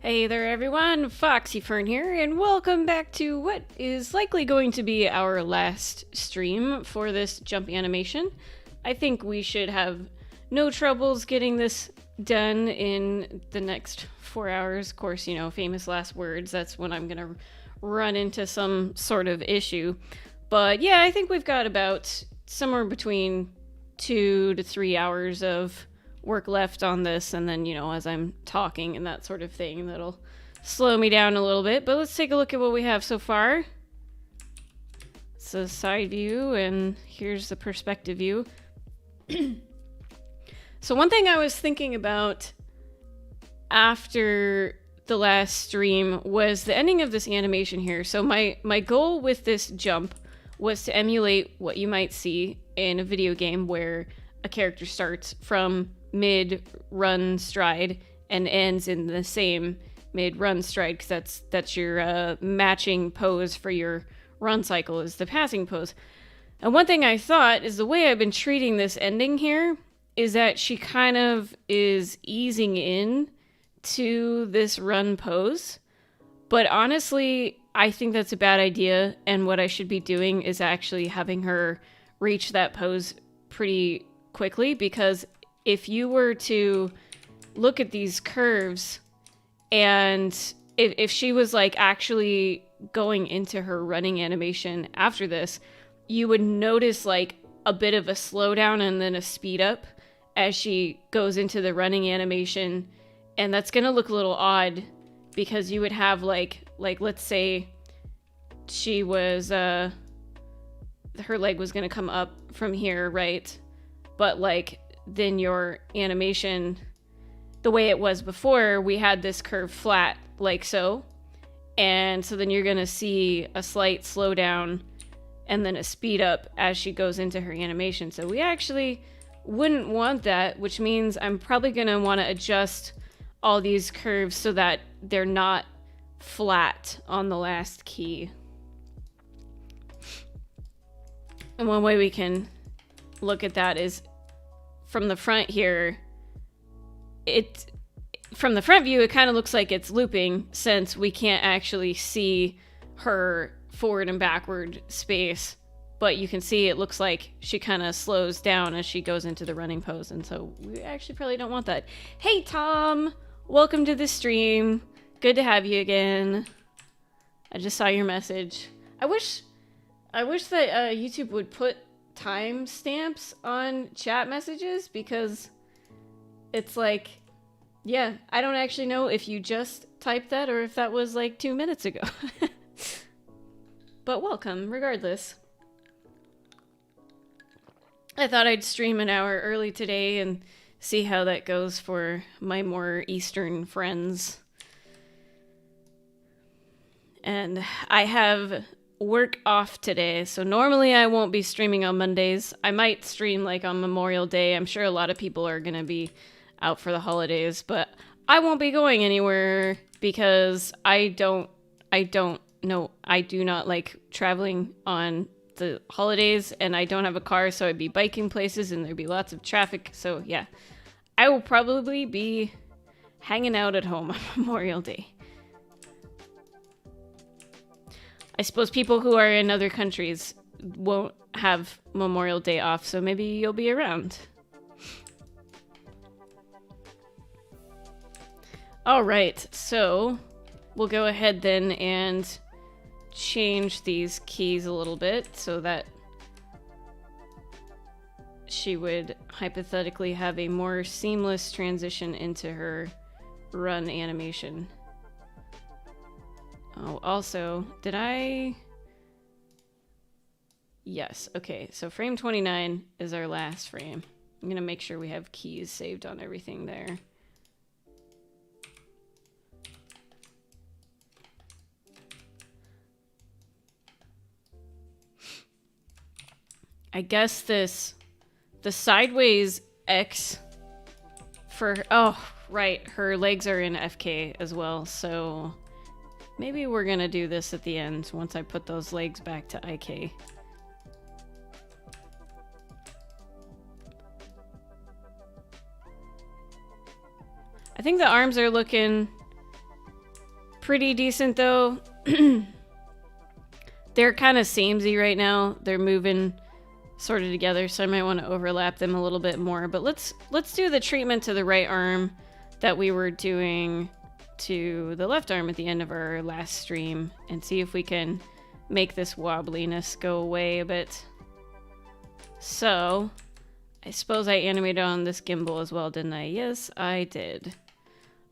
Hey there everyone, Foxy Fern here, and welcome back to what is likely going to be our last stream for this jump animation. I think we should have no troubles getting this done in the next 4 hours. Of course, you know, famous last words, that's when I'm gonna run into some sort of issue. But yeah, I think we've got about somewhere between 2 to 3 hours of work left on this, and then, you know, as I'm talking and that sort of thing, that'll slow me down a little bit. But let's take a look at what we have so far. It's a side view, and here's the perspective view. So one thing I was thinking about after the last stream was the ending of this animation here. So my goal with this jump was to emulate what you might see in a video game where a character starts from mid-run stride and ends in the same mid-run stride, because that's your matching pose for your run cycle, is the passing pose. And one thing I thought is the way I've been treating this ending here is that she kind of is easing in to this run pose. But honestly, I think that's a bad idea, and what I should be doing is actually having her reach that pose pretty quickly, because if you were to look at these curves, and if she was like actually going into her running animation after this, you would notice like a bit of a slowdown and then a speed up as she goes into the running animation, and that's gonna look a little odd, because you would have like let's say she was her leg was gonna come up from here, right? But like then your animation, the way it was before, we had this curve flat like so, and so then you're gonna see a slight slowdown and then a speed up as she goes into her animation. So we actually wouldn't want that, which means I'm probably gonna want to adjust all these curves so that they're not flat on the last key. And one way we can look at that is from the front here. From the front view, it kind of looks like it's looping, since we can't actually see her forward and backward space, but you can see it looks like she kind of slows down as she goes into the running pose, and so we actually probably don't want that. Hey Tom, welcome to the stream. Good to have you again. I just saw your message. I wish that YouTube would put timestamps on chat messages, because it's like, yeah, I don't actually know if you just typed that or if that was like 2 minutes ago. But welcome, regardless. I thought I'd stream an hour early today and see how that goes for my more Eastern friends. And I have work off today, so normally I won't be streaming on Mondays. I might stream like on Memorial Day. I'm sure a lot of people are gonna be out for the holidays, but I won't be going anywhere because I do not like traveling on the holidays, and I don't have a car, so I'd be biking places and there'd be lots of traffic. So yeah, I will probably be hanging out at home on Memorial Day. I suppose people who are in other countries won't have Memorial Day off, so maybe you'll be around. All right, so we'll go ahead then and change these keys a little bit so that she would hypothetically have a more seamless transition into her run animation. Oh, also, did I... Yes, okay, so frame 29 is our last frame. I'm gonna make sure we have keys saved on everything there. I guess the sideways X for, oh, right, her legs are in FK as well, so maybe we're gonna do this at the end once I put those legs back to IK. I think the arms are looking pretty decent though. They're kind of samey right now. They're moving sort of together, so I might want to overlap them a little bit more. But let's do the treatment to the right arm that we were doing to the left arm at the end of our last stream and see if we can make this wobbliness go away a bit. So, I suppose I animated on this gimbal as well, didn't I? Yes, I did.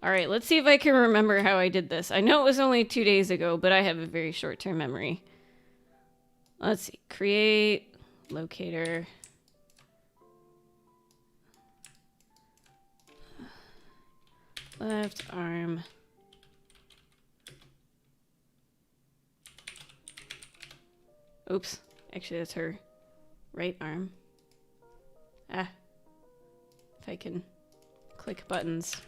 Alright, let's see if I can remember how I did this. I know it was only 2 days ago, but I have a very short-term memory. Let's see. Create locator. Left arm. Oops. Actually, that's her right arm. Ah. If I can click buttons.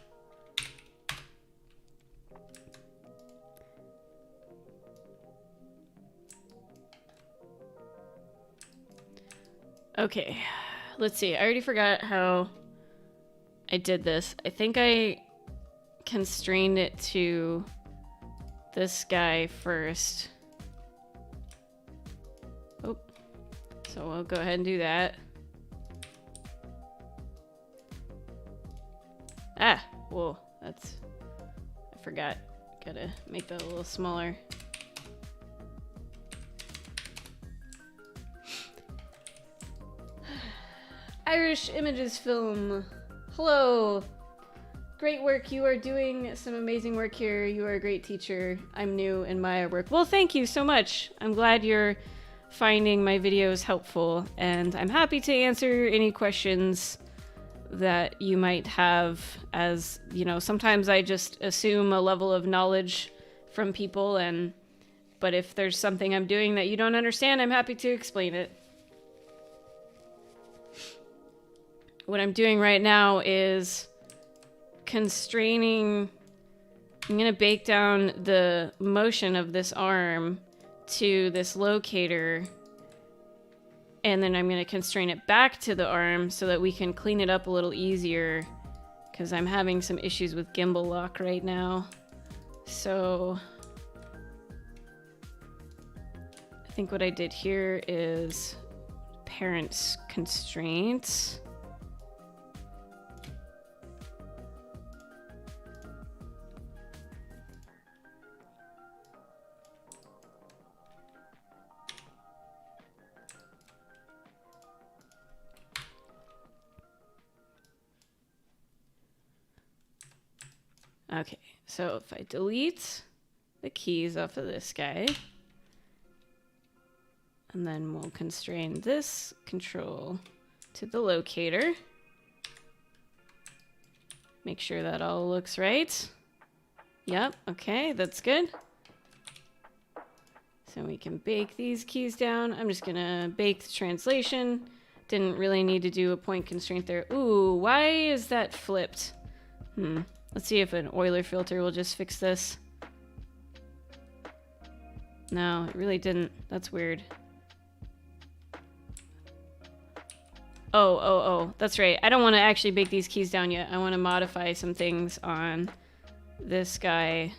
Okay, let's see. I already forgot how I did this. I think I constrained it to this guy first. Oh, so we'll go ahead and do that. Ah, whoa, that's, I forgot. Gotta make that a little smaller. Irish Images Film. Hello. Great work. You are doing some amazing work here. You are a great teacher. I'm new in my work. Well, thank you so much. I'm glad you're finding my videos helpful, and I'm happy to answer any questions that you might have. As you know, sometimes I just assume a level of knowledge from people, but if there's something I'm doing that you don't understand, I'm happy to explain it. What I'm doing right now is constraining. I'm going to bake down the motion of this arm to this locator, and then I'm going to constrain it back to the arm so that we can clean it up a little easier, because I'm having some issues with gimbal lock right now. So I think what I did here is parents constraints. Okay, so if I delete the keys off of this guy, and then we'll constrain this control to the locator. Make sure that all looks right. Yep, okay, that's good. So we can bake these keys down. I'm just gonna bake the translation. Didn't really need to do a point constraint there. Ooh, why is that flipped? Let's see if an Euler filter will just fix this. No, it really didn't. That's weird. Oh, that's right. I don't want to actually bake these keys down yet. I want to modify some things on this guy.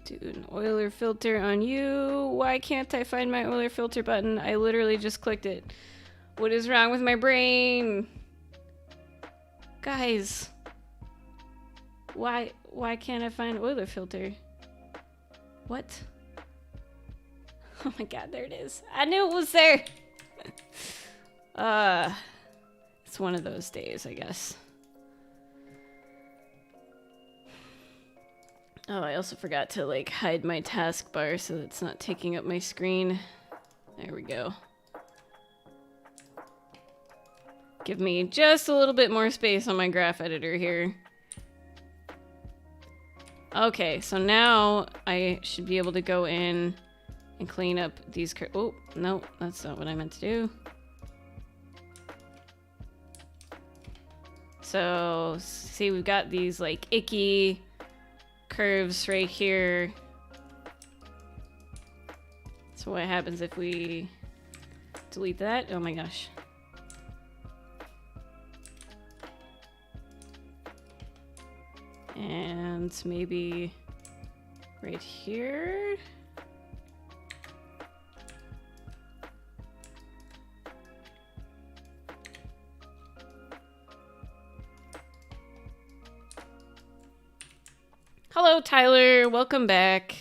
Do an Euler filter on you. Why can't I find my Euler filter button? I literally just clicked it. What is wrong with my brain? Guys. Why can't I find Euler filter? What? Oh my god, there it is. I knew it was there. It's one of those days, I guess. Oh, I also forgot to like hide my taskbar so it's not taking up my screen. There we go. Give me just a little bit more space on my graph editor here. Okay, so now I should be able to go in and clean up these oh, no, that's not what I meant to do. So, see, we've got these like icky curves right here. So what happens if we delete that? Oh my gosh. And maybe right here. Hello, Tyler. Welcome back.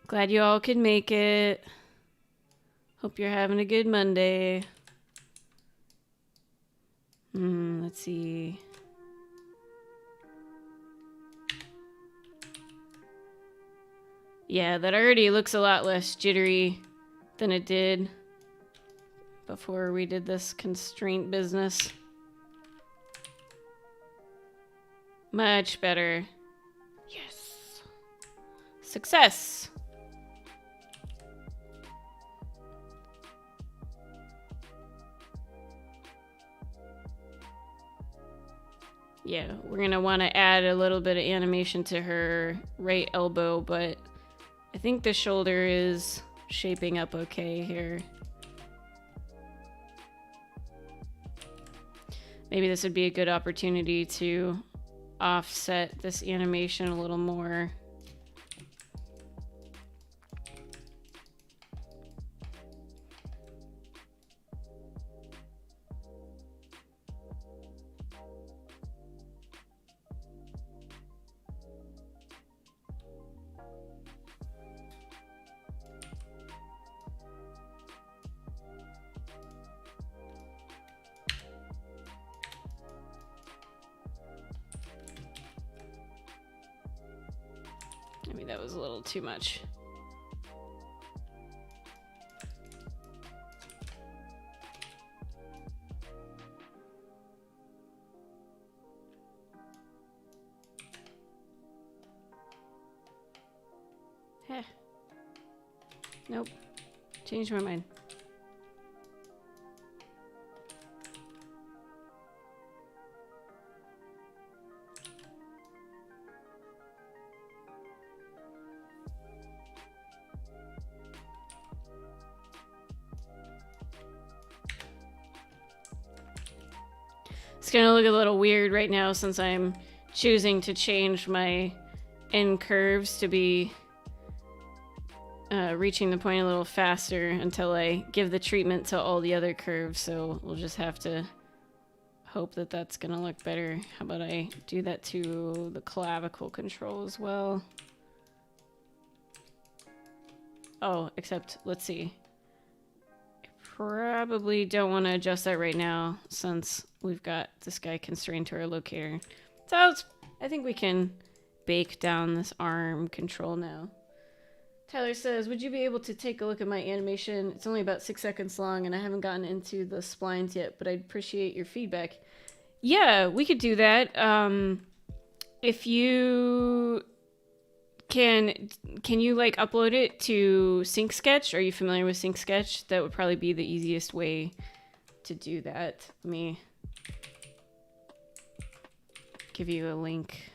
Glad you all could make it. Hope you're having a good Monday. Let's see. Yeah, that already looks a lot less jittery than it did before we did this constraint business. Much better. Yes. Success. Yeah, we're gonna want to add a little bit of animation to her right elbow, but I think the shoulder is shaping up okay here. Maybe this would be a good opportunity to offset this animation a little more. Maybe that was a little too much. Heh. Nope. Changed my mind. It's gonna look a little weird right now since I'm choosing to change my end curves to be reaching the point a little faster until I give the treatment to all the other curves, so we'll just have to hope that that's gonna look better. How about I do that to the clavicle control as well? Oh, except, let's see. I probably don't want to adjust that right now since we've got this guy constrained to our locator. So I think we can bake down this arm control now. Tyler says, would you be able to take a look at my animation? It's only about 6 seconds long and I haven't gotten into the splines yet, but I'd appreciate your feedback. Yeah, we could do that. If you can you like upload it to Sync Sketch? Are you familiar with Sync Sketch? That would probably be the easiest way to do that. Let me give you a link.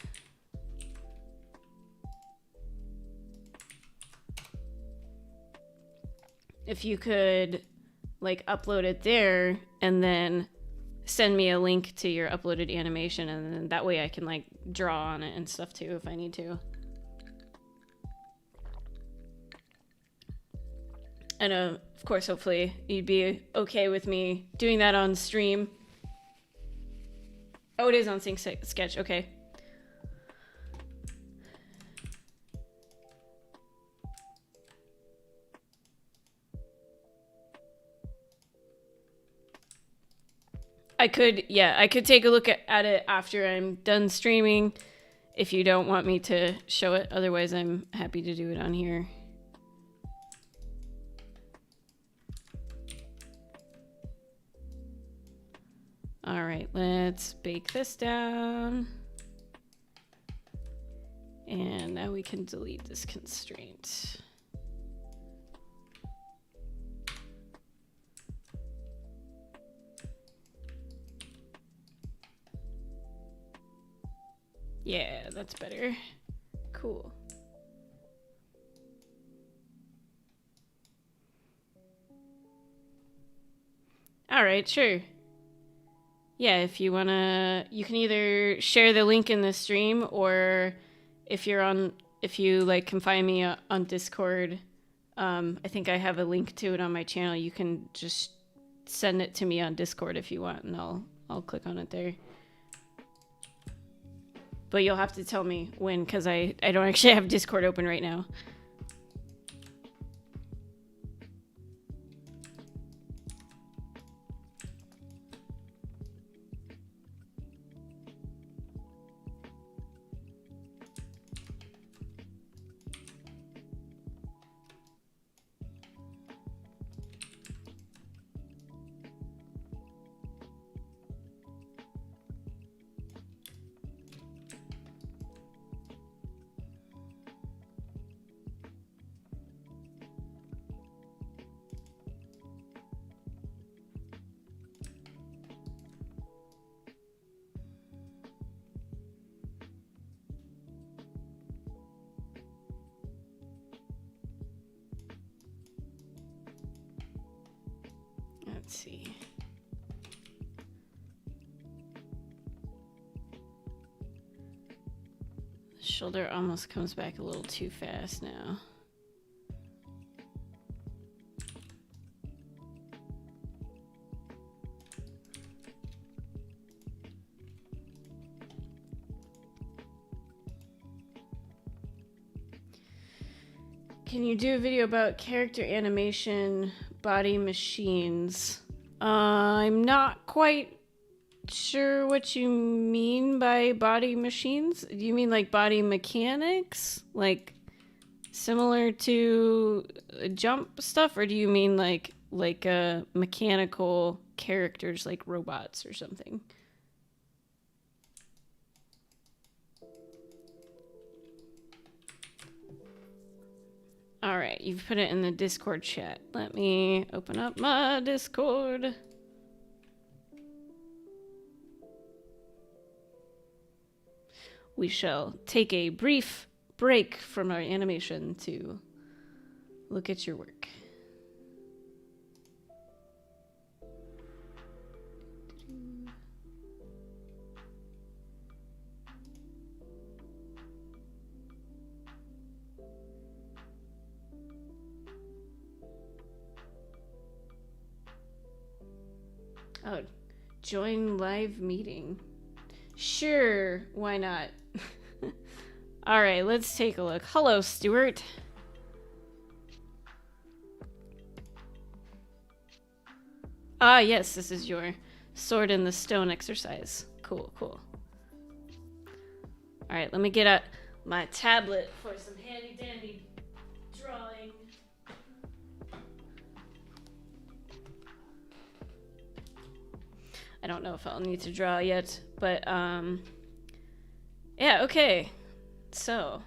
If you could like upload it there and then send me a link to your uploaded animation, and then that way I can like draw on it and stuff too if I need to. And of course, hopefully you'd be okay with me doing that on stream. Oh, it is on Sync Sketch. Okay. I could take a look at it after I'm done streaming if you don't want me to show it. Otherwise, I'm happy to do it on here. All right, let's bake this down. And now we can delete this constraint. Yeah, that's better. Cool. All right, sure. Yeah, if you wanna, you can either share the link in the stream, or if you like can find me on Discord. I think I have a link to it on my channel. You can just send it to me on Discord if you want, and I'll click on it there. But you'll have to tell me when, because I don't actually have Discord open right now. Let's see. The shoulder almost comes back a little too fast now. Can you do a video about character animation body machines? I'm not quite sure what you mean by body machines. Do you mean like body mechanics? Like similar to jump stuff? Or do you mean like mechanical characters like robots or something? All right, you've put it in the Discord chat. Let me open up my Discord. We shall take a brief break from our animation to look at your work. Oh, join live meeting. Sure, why not? All right, let's take a look. Hello, Stuart. Ah, yes, this is your sword in the stone exercise. Cool, cool. All right, let me get out my tablet for some handy-dandy drawing. I don't know if I'll need to draw yet, but yeah, okay. So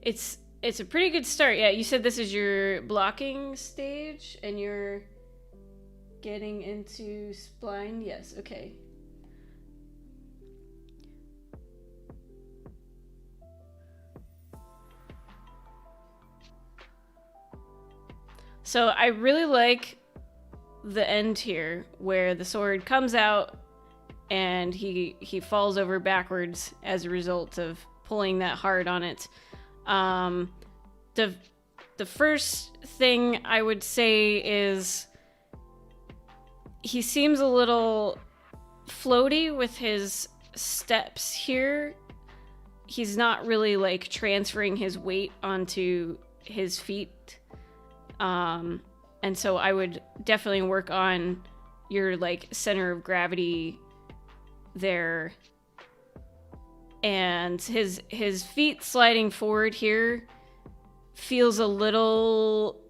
it's a pretty good start. Yeah, you said this is your blocking stage and you're getting into spline. Yes, okay. So I really like the end here where the sword comes out and he falls over backwards as a result of pulling that hard on it. The first thing I would say is he seems a little floaty with his steps here. He's not really like transferring his weight onto his feet. And so I would definitely work on your like center of gravity there. And his feet sliding forward here feels a little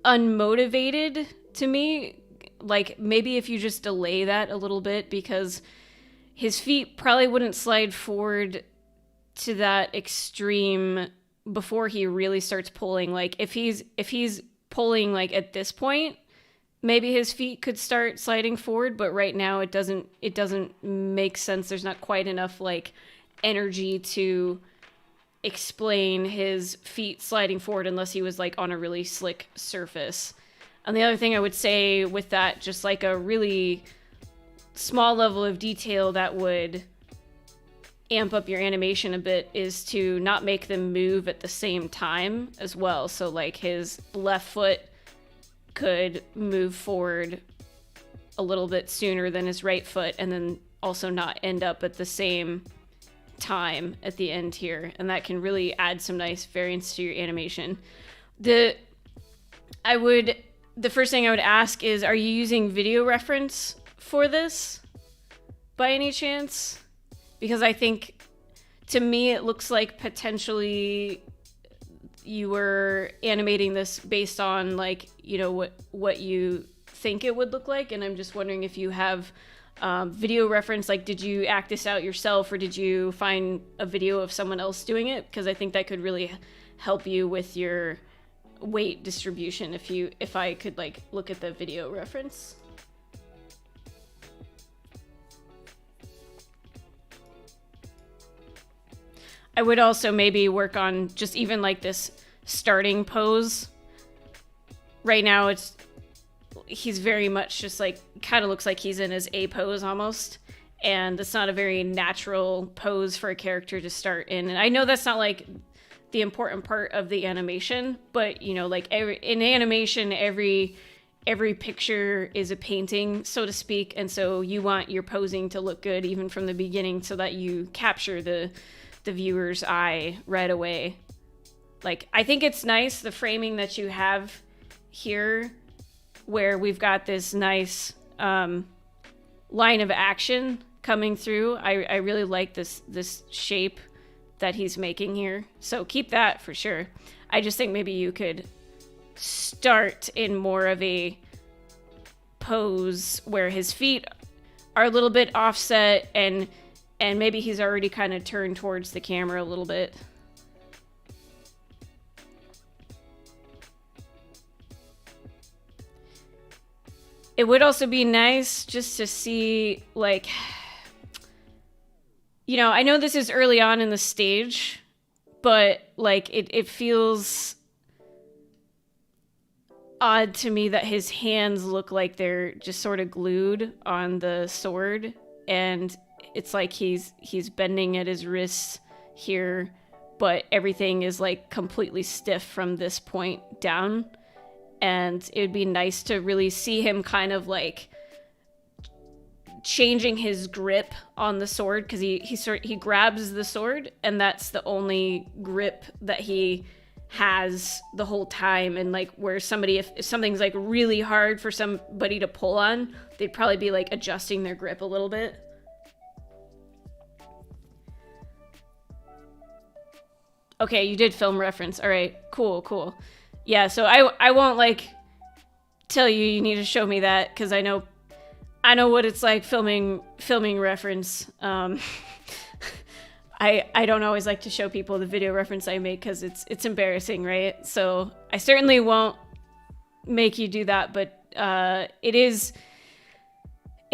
unmotivated to me. Like maybe if you just delay that a little bit, because his feet probably wouldn't slide forward to that extreme before he really starts pulling. Like if he's pulling like at this point, maybe his feet could start sliding forward, but right now it doesn't make sense. There's not quite enough like energy to explain his feet sliding forward unless he was like on a really slick surface. And the other thing I would say with that, just like a really small level of detail that would amp up your animation a bit, is to not make them move at the same time as well. So like his left foot could move forward a little bit sooner than his right foot, and then also not end up at the same time at the end here. And that can really add some nice variance to your animation. The first thing I would ask is, are you using video reference for this by any chance? Because I think, to me, it looks like potentially you were animating this based on, like, you know, what you think it would look like. And I'm just wondering if you have video reference. Like, did you act this out yourself, or did you find a video of someone else doing it? Because I think that could really help you with your weight distribution if I could, like, look at the video reference. I would also maybe work on just even like this starting pose. Right now he's very much just like, kind of looks like he's in his A pose almost. And it's not a very natural pose for a character to start in. And I know that's not like the important part of the animation, but you know, like in animation, every picture is a painting, so to speak. And so you want your posing to look good even from the beginning, so that you capture the viewer's eye right away. Like, I think it's nice, the framing that you have here, where we've got this nice line of action coming through. I really like this shape that he's making here. So keep that for sure. I just think maybe you could start in more of a pose where his feet are a little bit offset, and maybe he's already kind of turned towards the camera a little bit. It would also be nice just to see, like, you know, I know this is early on in the stage, but like it feels odd to me that his hands look like they're just sort of glued on the sword, and it's like he's bending at his wrists here, but everything is like completely stiff from this point down. And it would be nice to really see him kind of like changing his grip on the sword, because he grabs the sword, and that's the only grip that he has the whole time. And like, where somebody, if something's like really hard for somebody to pull on, they'd probably be like adjusting their grip a little bit. Okay, you did film reference. All right, cool. Yeah, so I won't like tell you need to show me that, because I know what it's like filming reference. I don't always like to show people the video reference I make, because it's embarrassing, right? So I certainly won't make you do that, but it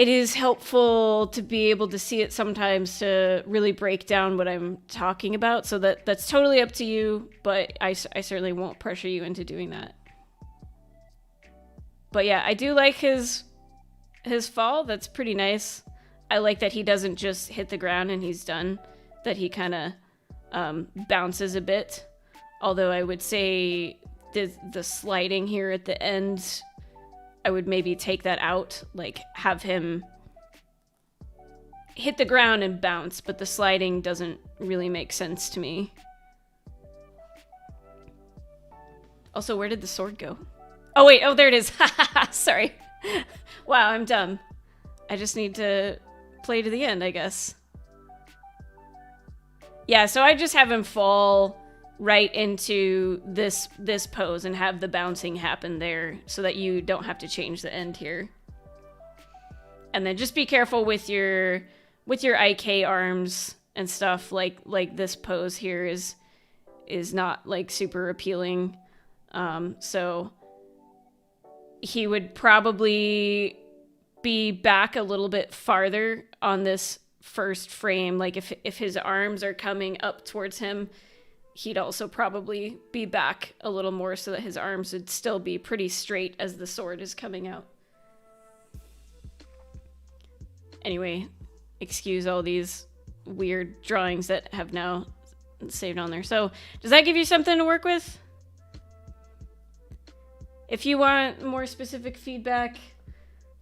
is helpful to be able to see it sometimes, to really break down what I'm talking about. So that's totally up to you, but I certainly won't pressure you into doing that. But yeah, I do like his fall. That's pretty nice. I like that he doesn't just hit the ground and he's done, that he kind of bounces a bit. Although I would say the sliding here at the end, I would maybe take that out, like have him hit the ground and bounce, but the sliding doesn't really make sense to me. Also, where did the sword go? Oh wait, there it is. Sorry. Wow, I'm dumb. I just need to play to the end, I guess. Yeah, so I just have him fall right into this pose and have the bouncing happen there, so that you don't have to change the end here. And then just be careful with your IK arms and stuff. Like this pose here is not like super appealing. So he would probably be back a little bit farther on this first frame. Like if his arms are coming up towards him, he'd also probably be back a little more so that his arms would still be pretty straight as the sword is coming out. Anyway, excuse all these weird drawings that have now saved on there. So, does that give you something to work with? If you want more specific feedback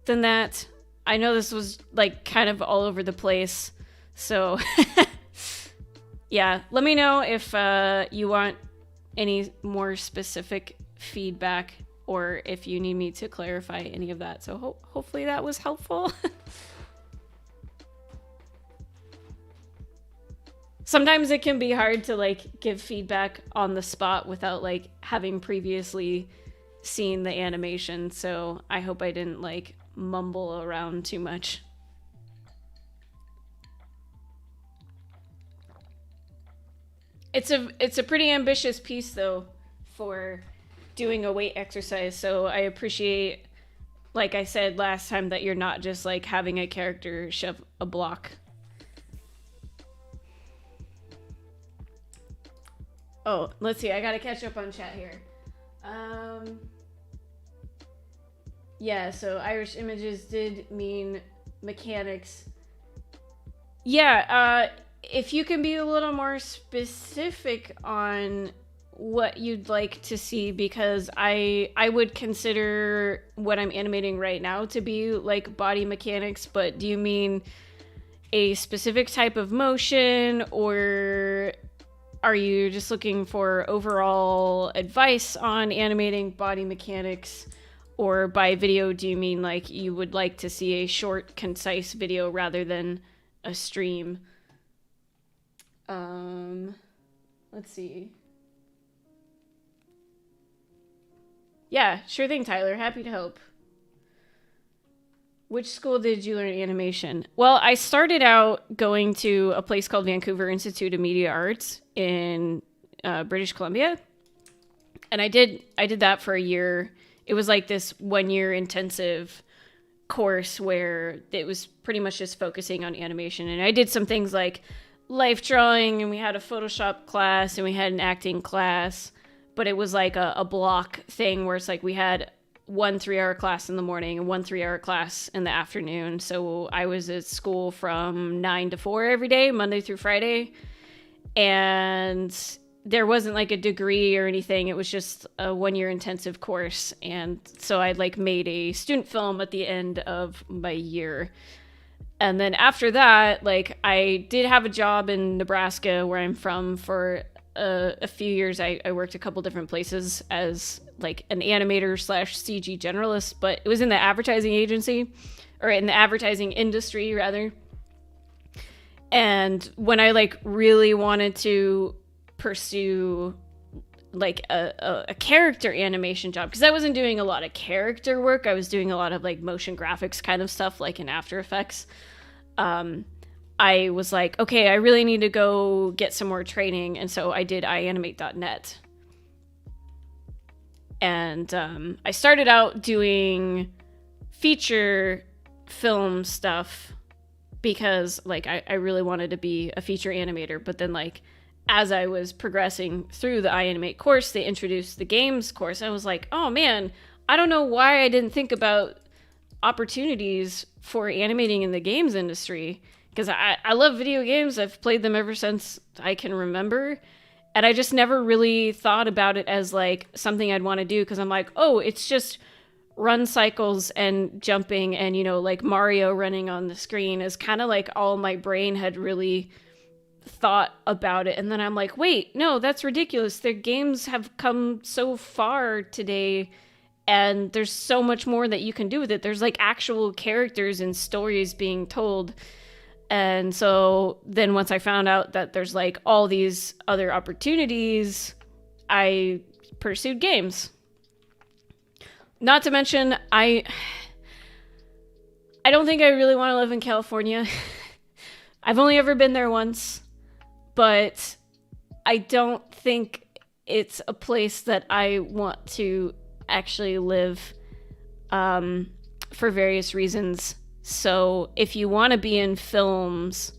than that, I know this was like kind of all over the place. So, yeah, let me know if you want any more specific feedback or if you need me to clarify any of that. So hopefully that was helpful. Sometimes it can be hard to like give feedback on the spot without like having previously seen the animation. So I hope I didn't like mumble around too much. It's a pretty ambitious piece though for doing a weight exercise. So I appreciate, like I said last time, that you're not just like having a character shove a block. Oh, let's see. I gotta catch up on chat here. Yeah, so Irish images did mean mechanics. Yeah, if you can be a little more specific on what you'd like to see, because I would consider what I'm animating right now to be like body mechanics, but do you mean a specific type of motion, or are you just looking for overall advice on animating body mechanics? Or by video, do you mean like you would like to see a short, concise video rather than a stream? Let's see. Yeah, sure thing, Tyler. Happy to help. Which school did you learn animation? Well, I started out going to a place called Vancouver Institute of Media Arts in British Columbia. And I did that for a year. It was like this 1-year intensive course where it was pretty much just focusing on animation. And I did some things like life drawing, and we had a Photoshop class, and we had an acting class. But it was like a block thing where it's like we had one 3-hour class in the morning and one 3-hour class in the afternoon. So I was at school from 9 to 4 every day, Monday through Friday. And there wasn't like a degree or anything. It was just a 1-year intensive course. And so I like made a student film at the end of my year. And then after that, like I did have a job in Nebraska where I'm from for a few years. I worked a couple different places as like an animator / CG generalist, but it was in the advertising agency, or in the advertising industry rather. And when I like really wanted to pursue like a character animation job, because I wasn't doing a lot of character work, I was doing a lot of like motion graphics kind of stuff like in After Effects. I was like, okay, I really need to go get some more training. And so I did iAnimate.net. And I started out doing feature film stuff because like I really wanted to be a feature animator. But then like as I was progressing through the iAnimate course, they introduced the games course. I was like, oh man, I don't know why I didn't think about opportunities for animating in the games industry. Because I love video games. I've played them ever since I can remember. And I just never really thought about it as like something I'd want to do. Because I'm like, oh, it's just run cycles and jumping and, you know, like Mario running on the screen is kind of like all my brain had really thought about it. And then I'm like, wait, no, that's ridiculous. The games have come so far today. And there's so much more that you can do with it. There's like actual characters and stories being told. And so then once I found out that there's like all these other opportunities, I pursued games. Not to mention, I don't think I really want to live in California. I've only ever been there once, but I don't think it's a place that I want to actually live for various reasons. So if you want to be in films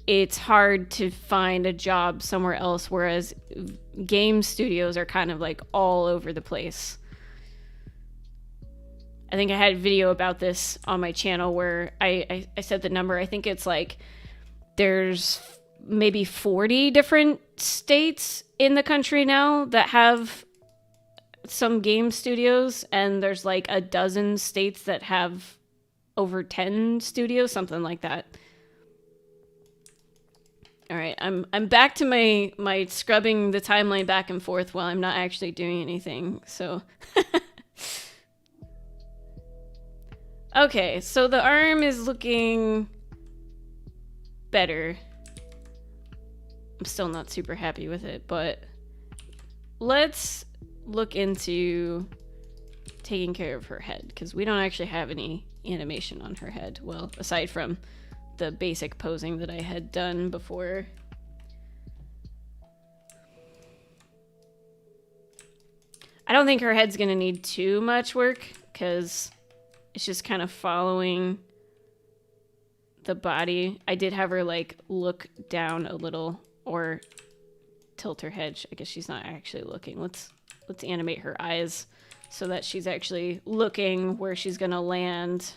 it's hard to find a job somewhere else, whereas game studios are kind of like all over the place. I think I had a video about this on my channel where I said the number. I think it's like there's maybe 40 different states in the country now that have some game studios, and there's like a dozen states that have over 10 studios, something like that. All right, I'm back to my scrubbing the timeline back and forth while I'm not actually doing anything. So okay, so the arm is looking better. I'm still not super happy with it, but let's look into taking care of her head, because we don't actually have any animation on her head. Well, aside from the basic posing that I had done before. I don't think her head's gonna need too much work, because it's just kind of following the body. I did have her like look down a little, or tilt her head. I guess she's not actually looking. Let's animate her eyes so that she's actually looking where she's gonna land.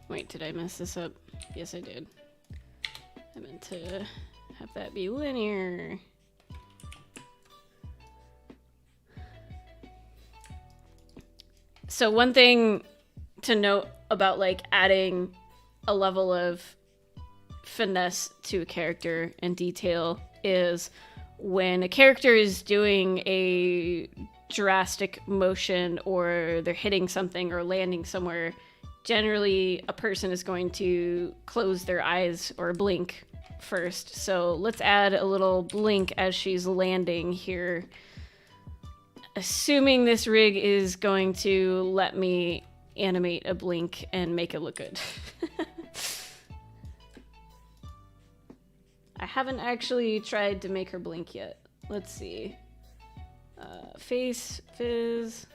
Wait, did I mess this up? Yes, I did. I meant to have that be linear. So one thing to note about like adding a level of finesse to a character and detail is when a character is doing a drastic motion, or they're hitting something or landing somewhere, generally a person is going to close their eyes or blink first. So let's add a little blink as she's landing here. Assuming this rig is going to let me animate a blink and make it look good. I haven't actually tried to make her blink yet. Let's see. Face, fizz.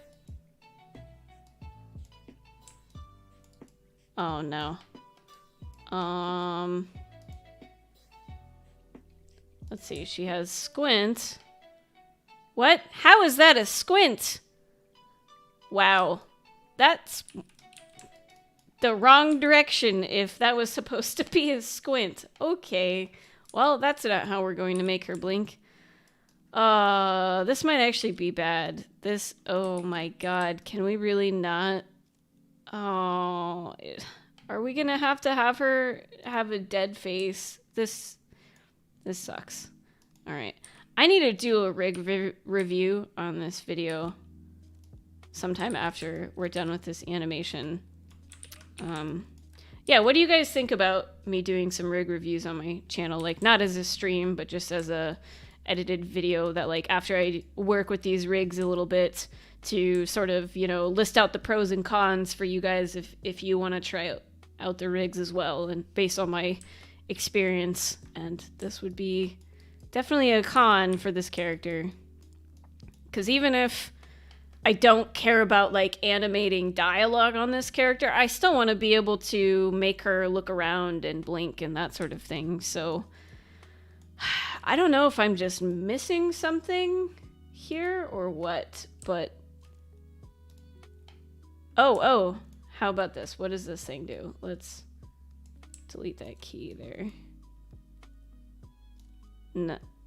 Oh no. Let's see. She has squint. What? How is that a squint? Wow. That's the wrong direction if that was supposed to be a squint. Okay. Well, that's not how we're going to make her blink. This might actually be bad. This, oh my god. Can we really not? Oh, are we gonna have her have a dead face? This sucks. All right, I need to do a rig review on this video sometime after we're done with this animation. Yeah, what do you guys think about me doing some rig reviews on my channel? Like, not as a stream, but just as a edited video that, like, after I work with these rigs a little bit, to sort of, you know, list out the pros and cons for you guys if you want to try out the rigs as well, and based on my experience. And this would be definitely a con for this character, because even if I don't care about like animating dialogue on this character, I still want to be able to make her look around and blink and that sort of thing. So I don't know if I'm just missing something here or what, but oh, how about this? What does this thing do? Let's delete that key there.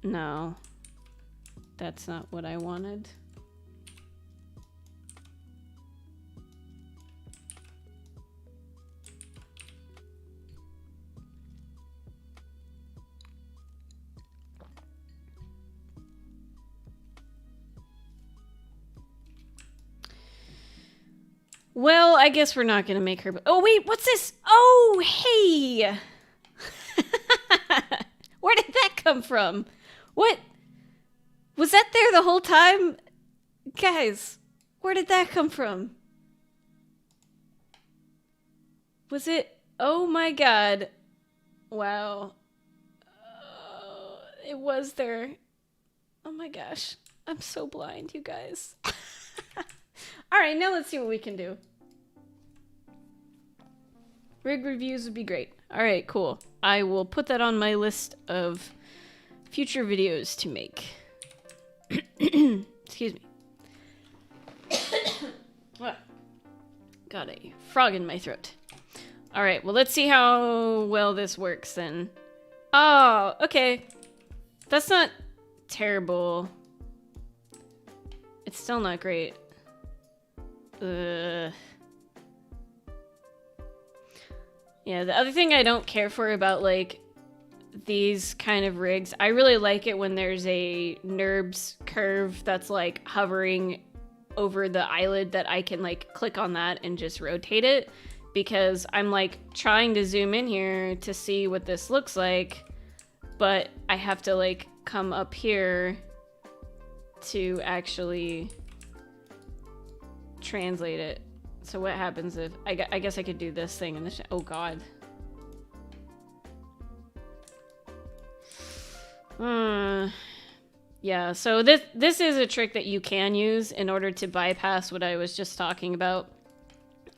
No, that's not what I wanted. Well, I guess we're not gonna make her. Oh wait, what's this? Oh, hey! Where did that come from? What? Was that there the whole time? Guys, where did that come from? Was it? Oh my god. Wow. It was there. Oh my gosh. I'm so blind, you guys. Alright, now let's see what we can do. Rig reviews would be great. Alright, cool. I will put that on my list of future videos to make. Excuse me. Got a frog in my throat. Alright, well let's see how well this works then. Oh, okay. That's not terrible. It's still not great. Yeah, the other thing I don't care for about, like, these kind of rigs, I really like it when there's a NURBS curve that's, like, hovering over the eyelid that I can, like, click on that and just rotate it, because I'm, like, trying to zoom in here to see what this looks like, but I have to, like, come up here to actually translate it. So what happens if I guess I could do this thing in the oh god. Yeah, so this is a trick that you can use in order to bypass what I was just talking about.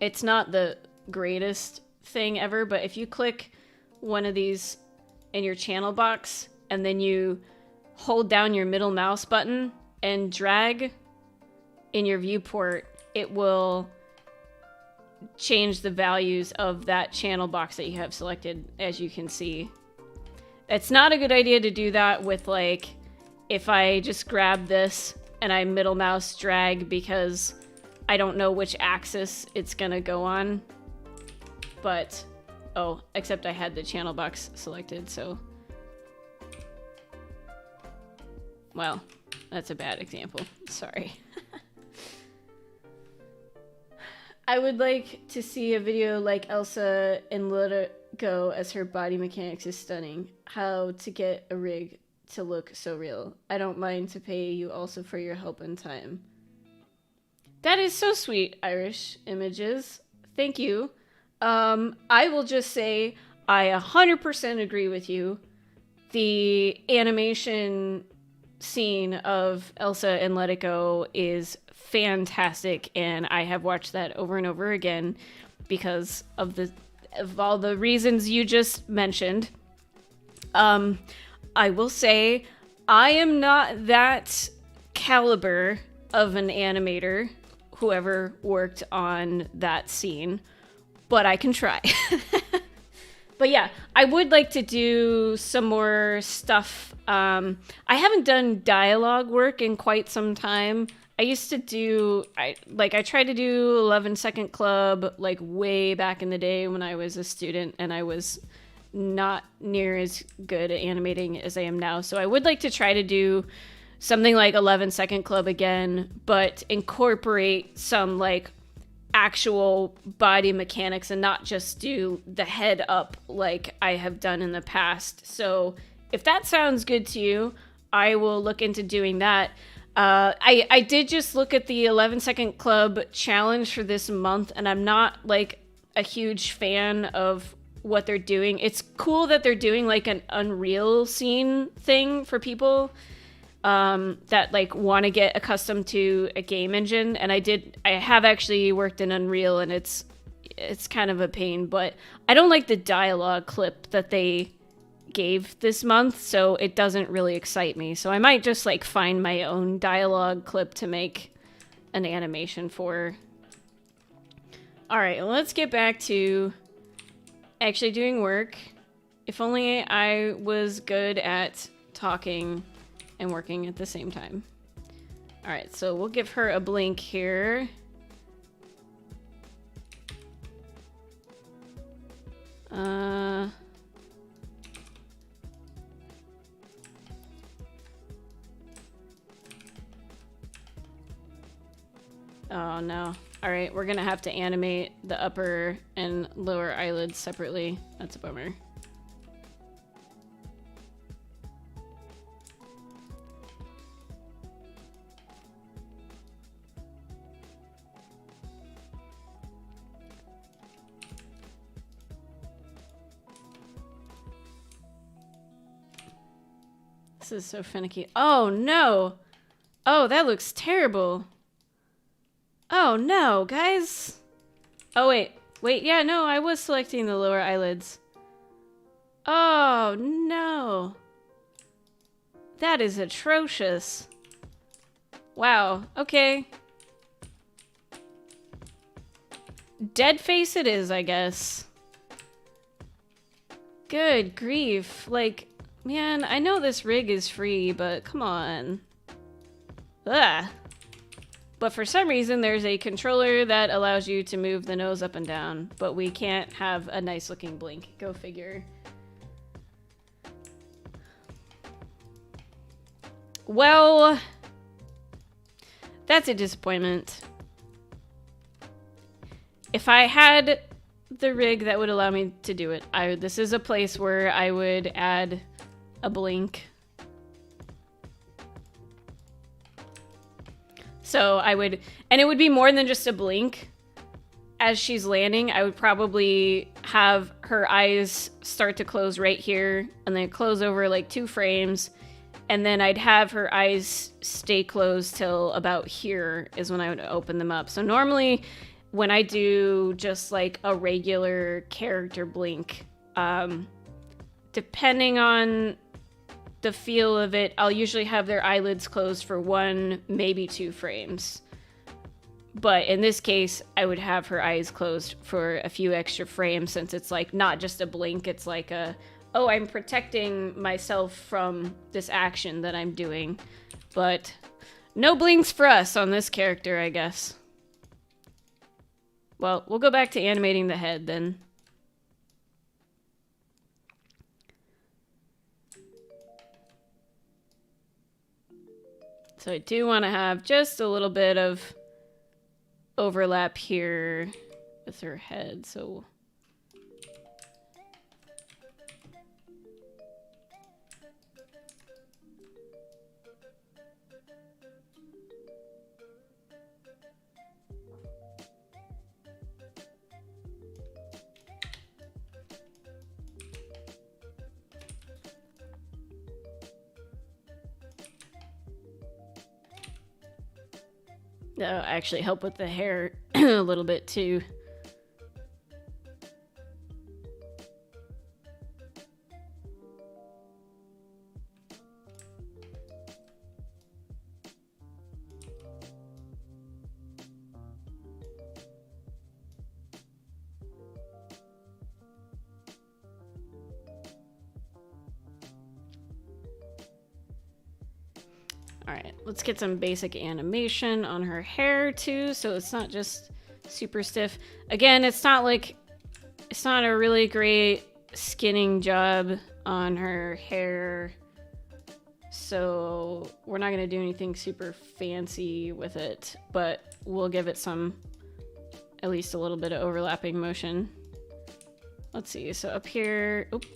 It's not the greatest thing ever, but if you click one of these in your channel box and then you hold down your middle mouse button and drag in your viewport, it will change the values of that channel box that you have selected, as you can see. It's not a good idea to do that with, like, if I just grab this and I middle mouse drag, because I don't know which axis it's gonna go on. But, oh, except I had the channel box selected, so. Well, that's a bad example. Sorry. I would like to see a video like Elsa and Let It Go, as her body mechanics is stunning. How to get a rig to look so real. I don't mind to pay you also for your help and time. That is so sweet, Irish Images. Thank you. I will just say I 100% agree with you. The animation scene of Elsa and Let It Go is fantastic, and I have watched that over and over again because of all the reasons you just mentioned. I will say I am not that caliber of an animator, whoever worked on that scene, but I can try. But yeah, I would like to do some more stuff. I haven't done dialogue work in quite some time. I used to do, I tried to do 11-Second Club, like, way back in the day when I was a student, and I was not near as good at animating as I am now. So I would like to try to do something like 11-Second Club again, but incorporate some, like, actual body mechanics and not just do the head up like I have done in the past. So if that sounds good to you, I will look into doing that. I did just look at the 11-Second Club challenge for this month, and I'm not, like, a huge fan of what they're doing. It's cool that they're doing, like, an Unreal scene thing for people that, like, want to get accustomed to a game engine. And I have actually worked in Unreal, and it's kind of a pain, but I don't like the dialogue clip that they gave this month, so it doesn't really excite me. So I might just, like, find my own dialogue clip to make an animation for. All right, well, let's get back to actually doing work. If only I was good at talking and working at the same time. All right, so we'll give her a blink here. Oh no. All right, we're gonna have to animate the upper and lower eyelids separately. That's a bummer. This is so finicky. Oh no! Oh, that looks terrible. Oh no, guys. Oh wait, yeah, no, I was selecting the lower eyelids. Oh no. That is atrocious. Wow, okay. Dead face it is, I guess. Good grief. Like, man, I know this rig is free, but come on. Ugh. But for some reason, there's a controller that allows you to move the nose up and down, but we can't have a nice looking blink. Go figure. Well, that's a disappointment. If I had the rig that would allow me to do it, this is a place where I would add a blink. So I would, and it would be more than just a blink. As she's landing, I would probably have her eyes start to close right here and then close over like 2 frames. And then I'd have her eyes stay closed till about here is when I would open them up. So normally when I do just like a regular character blink, depending on the feel of it, I'll usually have their eyelids closed for 1, maybe 2 frames. But in this case, I would have her eyes closed for a few extra frames since it's like not just a blink, it's like a, oh, I'm protecting myself from this action that I'm doing. But no blinks for us on this character, I guess. Well, we'll go back to animating the head then. So I do want to have just a little bit of overlap here with her head, so... That'll actually help with the hair a little bit too. Alright, let's get some basic animation on her hair too, so it's not just super stiff. Again, it's not a really great skinning job on her hair, so we're not gonna do anything super fancy with it, but we'll give it some, at least a little bit of overlapping motion. Let's see, so up here, oop.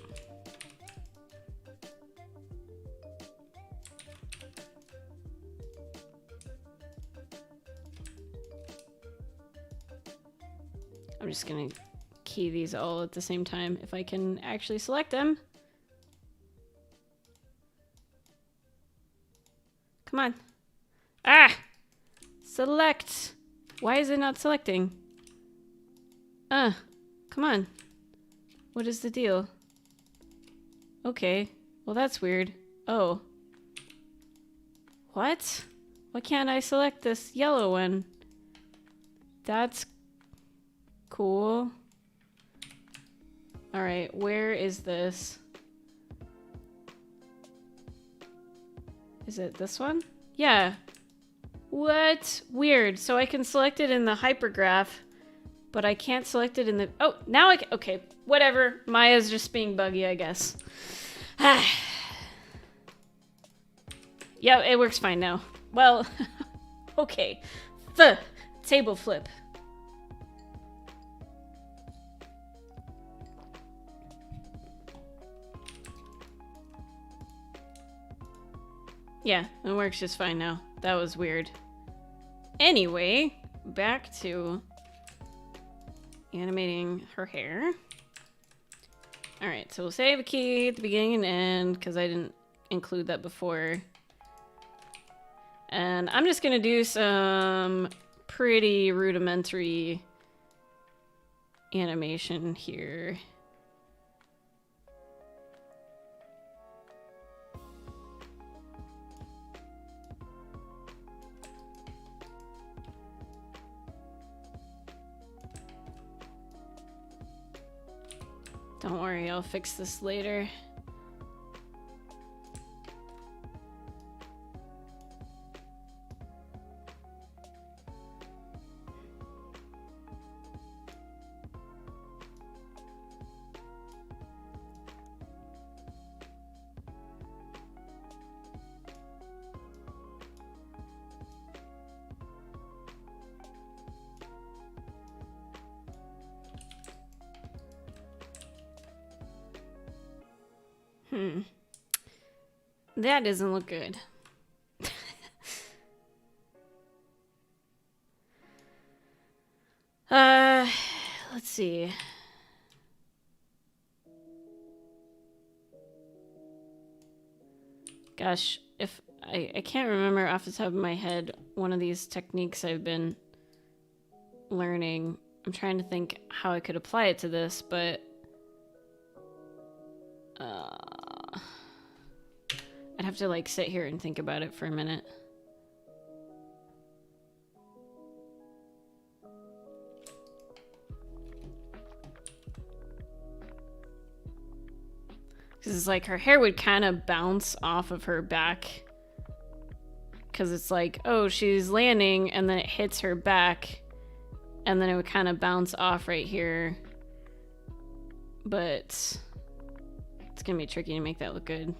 I'm just gonna key these all at the same time if I can actually select them. Come on. Ah! Select! Why is it not selecting? Come on. What is the deal? Okay. Well, that's weird. Oh. What? Why can't I select this yellow one? That's cool. All right, where is this? Is it this one? Yeah. What? Weird. So I can select it in the hypergraph, but I can't select it in the... Oh, now I can... Okay, whatever. Maya's just being buggy, I guess. Yeah, it works fine now. Well, okay. The table flip. Yeah, it works just fine now. That was weird. Anyway, back to animating her hair. Alright, so we'll save a key at the beginning and end because I didn't include that before. And I'm just going to do some pretty rudimentary animation here. Don't worry, I'll fix this later. That doesn't look good. Let's see. Gosh, if I can't remember off the top of my head one of these techniques I've been learning. I'm trying to think how I could apply it to this, but I'd have to like sit here and think about it for a minute. Because it's like her hair would kind of bounce off of her back. Because it's like, oh, she's landing and then it hits her back. And then it would kind of bounce off right here. But it's going to be tricky to make that look good.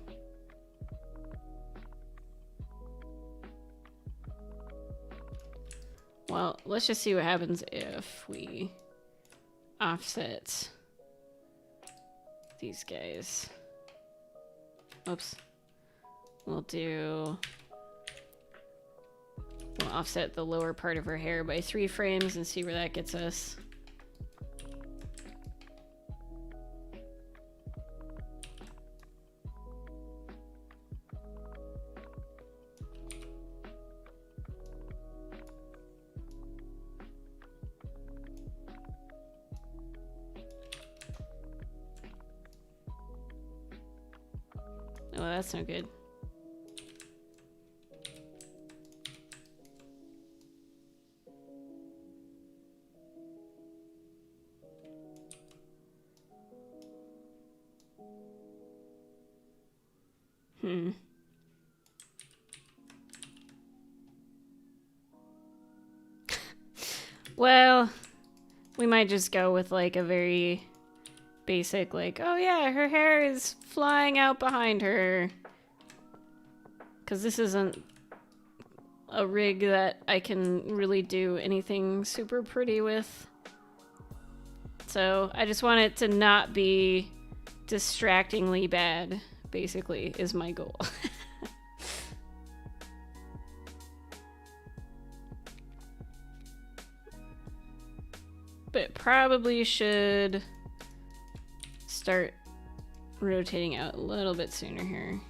Well, let's just see what happens if we offset these guys. Oops. We'll offset the lower part of her hair by 3 frames and see where that gets us. Oh, that's no good. Well, we might just go with like a very basic, like, oh yeah, her hair is flying out behind her. Because this isn't a rig that I can really do anything super pretty with. So I just want it to not be distractingly bad, basically, is my goal. But probably should start rotating out a little bit sooner here.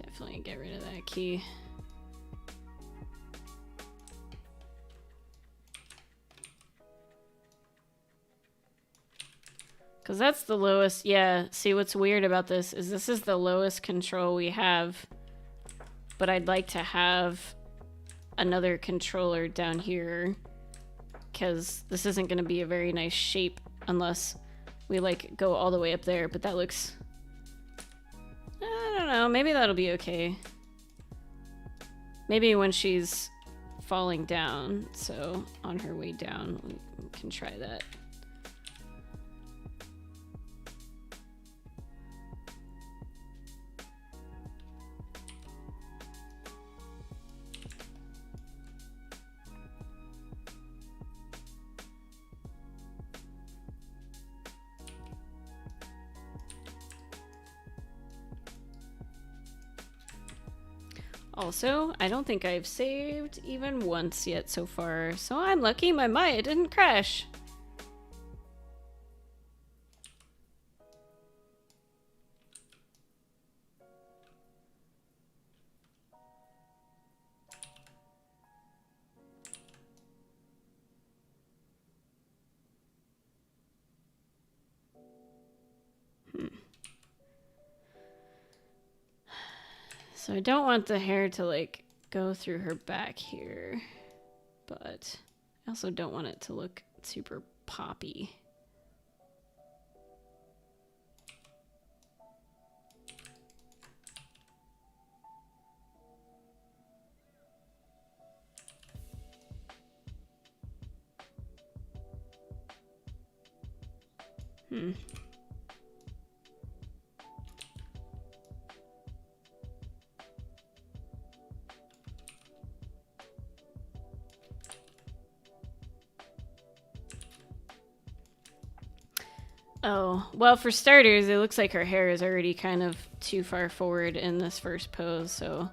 Definitely get rid of that key. Because that's the lowest. Yeah, see what's weird about this is the lowest control we have. But I'd like to have another controller down here. Because this isn't going to be a very nice shape unless we like go all the way up there. But that looks... I don't know, maybe that'll be okay. Maybe when she's falling down, so on her way down, we can try that. Also, I don't think I've saved even once yet so far, so I'm lucky my Maya didn't crash. So I don't want the hair to like go through her back here, but I also don't want it to look super poppy. Oh, well, for starters, it looks like her hair is already kind of too far forward in this first pose, so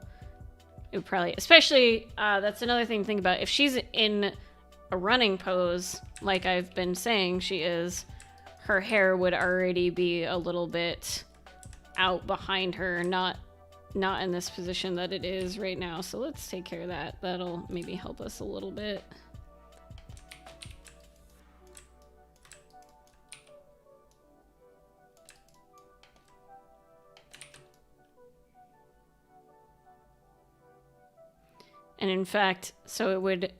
it would probably, especially, that's another thing to think about. If she's in a running pose, like I've been saying she is, her hair would already be a little bit out behind her, not in this position that it is right now. So let's take care of that. That'll maybe help us a little bit. And in fact, so it would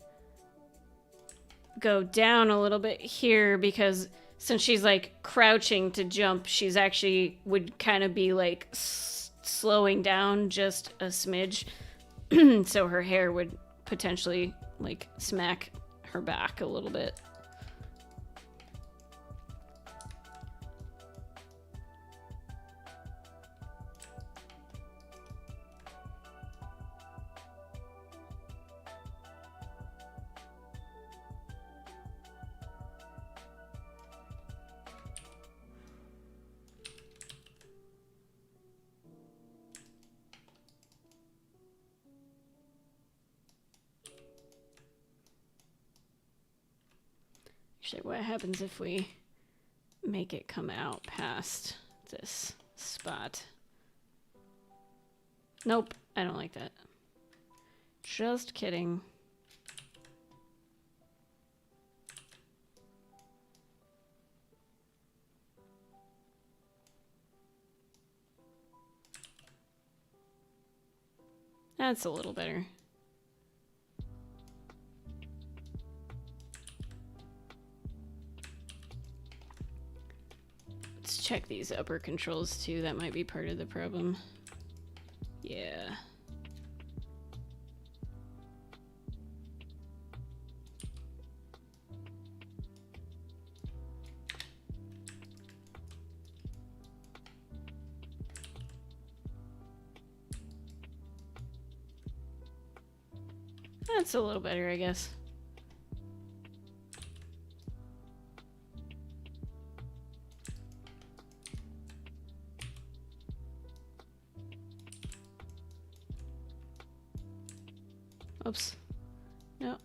go down a little bit here because since she's like crouching to jump, she's actually would kind of be like slowing down just a smidge. So her hair would potentially like smack her back a little bit. Actually, what happens if we make it come out past this spot? Nope, I don't like that. Just kidding. That's a little better. Let's check these upper controls too. That might be part of the problem. Yeah. That's a little better, I guess. Oops. No.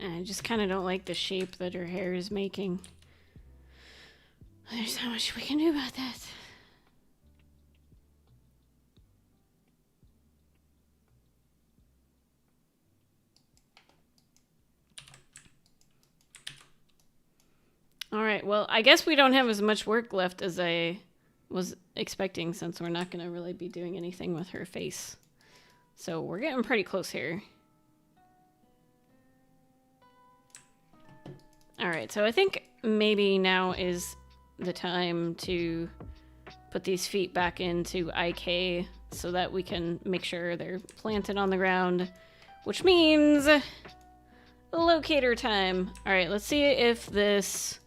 I just kind of don't like the shape that her hair is making. There's not much we can do about that. All right, well, I guess we don't have as much work left as I was expecting, since we're not going to really be doing anything with her face. So we're getting pretty close here. All right, so I think maybe now is the time to put these feet back into IK so that we can make sure they're planted on the ground, which means locator time. All right, let's see if this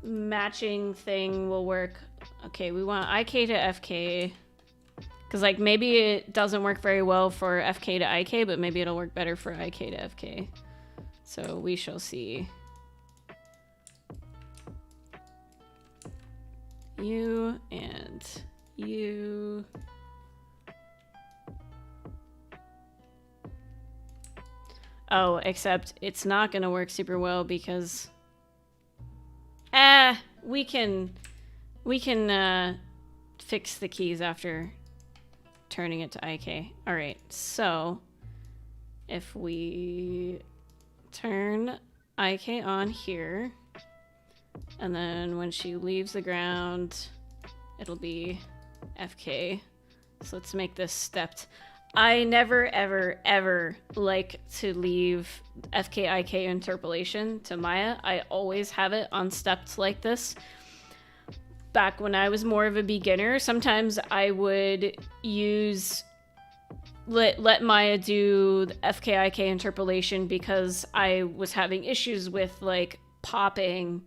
matching thing will work. Okay, we want IK to FK. Because, like, maybe it doesn't work very well for FK to IK, but maybe it'll work better for IK to FK. So we shall see. You and you. Oh, except it's not going to work super well because... we can fix the keys after turning it to IK. All right, so if we turn IK on here, and then when she leaves the ground, it'll be FK. So let's make this stepped. I never, ever, ever like to leave FK, IK interpolation to Maya. I always have it on steps like this. Back when I was more of a beginner, sometimes I would use let Maya do the FK, IK interpolation because I was having issues with like popping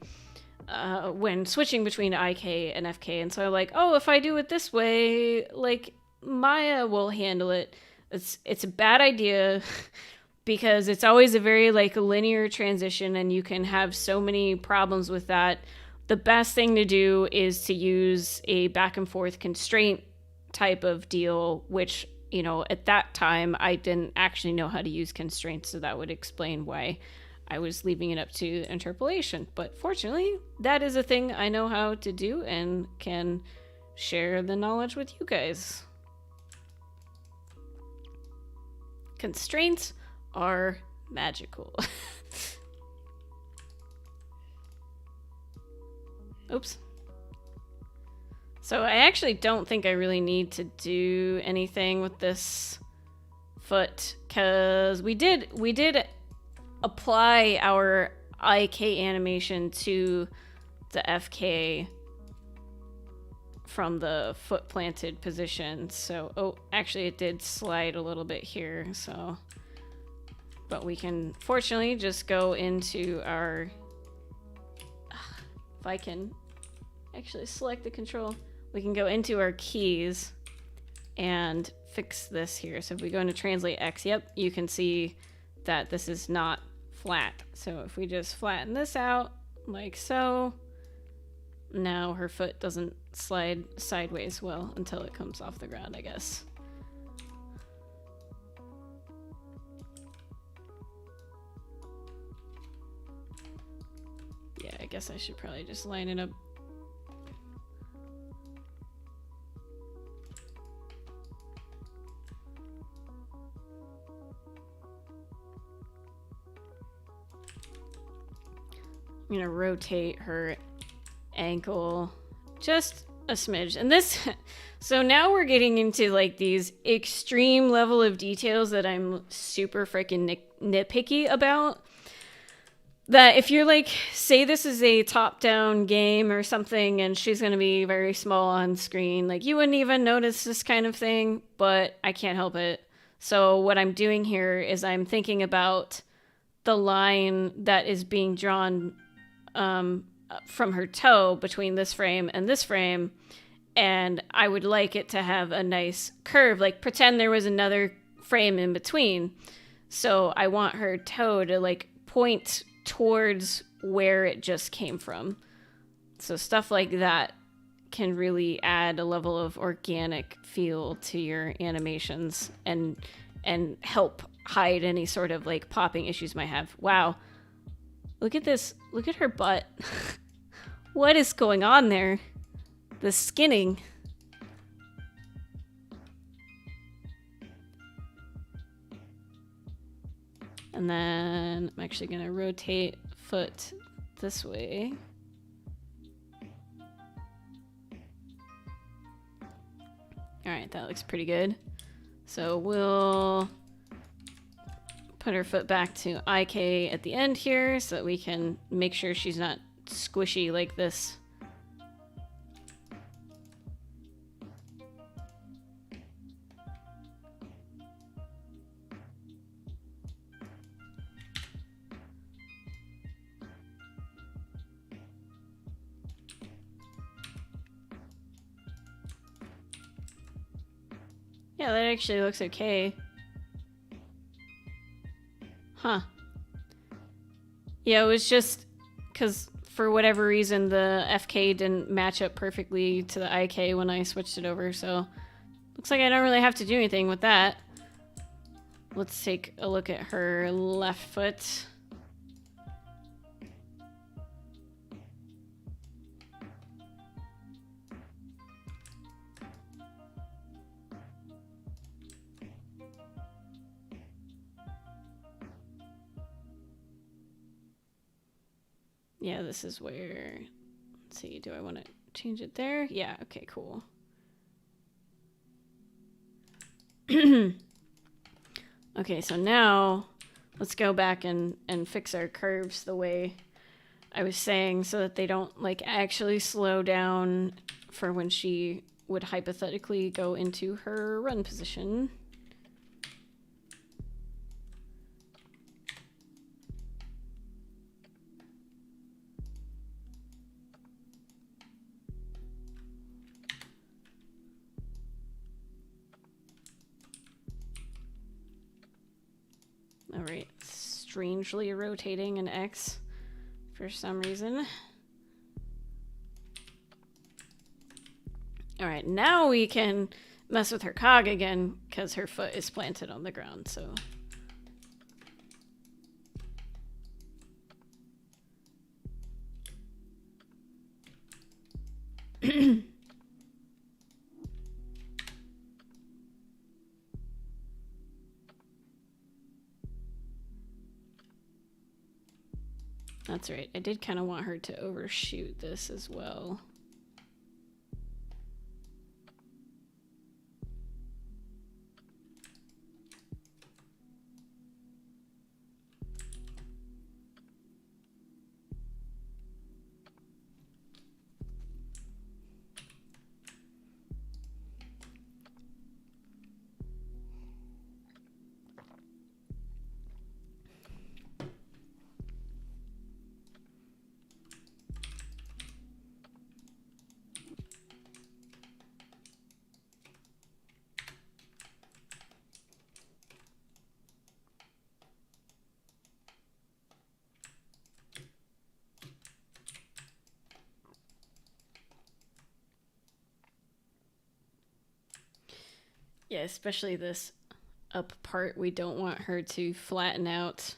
when switching between IK and FK. And so I'm like, oh, if I do it this way, like Maya will handle it. It's a bad idea because it's always a very like linear transition and you can have so many problems with that. The best thing to do is to use a back and forth constraint type of deal, which, you know, at that time I didn't actually know how to use constraints, so that would explain why I was leaving it up to interpolation. But fortunately, that is a thing I know how to do and can share the knowledge with you guys. Constraints are magical. Oops. So I actually don't think I really need to do anything with this foot because we did apply our IK animation to the FK from the foot planted position. So, oh, actually it did slide a little bit here, so, but we can fortunately just go into our, if I can actually select the control, we can go into our keys and fix this here. So if we go into translate X, yep, you can see that this is not flat. So if we just flatten this out like so, now her foot doesn't slide sideways well until it comes off the ground, I guess. Yeah, I guess I should probably just line it up. I'm gonna rotate her ankle just a smidge. And this, so now we're getting into like these extreme level of details that I'm super freaking nitpicky about. That if you're like, say this is a top-down game or something and she's gonna be very small on screen, like you wouldn't even notice this kind of thing, but I can't help it. So what I'm doing here is I'm thinking about the line that is being drawn from her toe between this frame and this frame, and I would like it to have a nice curve, like pretend there was another frame in between. So I want her toe to like point towards where it just came from. So stuff like that can really add a level of organic feel to your animations and help hide any sort of like popping issues might have. Wow. Look at this. Look at her butt. What is going on there? The skinning. And then I'm actually going to rotate foot this way. All right, that looks pretty good. So we'll put her foot back to IK at the end here so that we can make sure she's not squishy like this. Yeah, that actually looks okay. Huh. Yeah, it was just because for whatever reason the FK didn't match up perfectly to the IK when I switched it over, so looks like I don't really have to do anything with that. Let's take a look at her left foot. Yeah, this is where, let's see, do I want to change it there? Yeah, okay, cool. Okay, so now let's go back and fix our curves the way I was saying so that they don't like actually slow down for when she would hypothetically go into her run position. All right, strangely rotating an X for some reason. All right, now we can mess with her cog again because her foot is planted on the ground, so. That's right. I did kind of want her to overshoot this as well. Yeah, especially this up part, we don't want her to flatten out.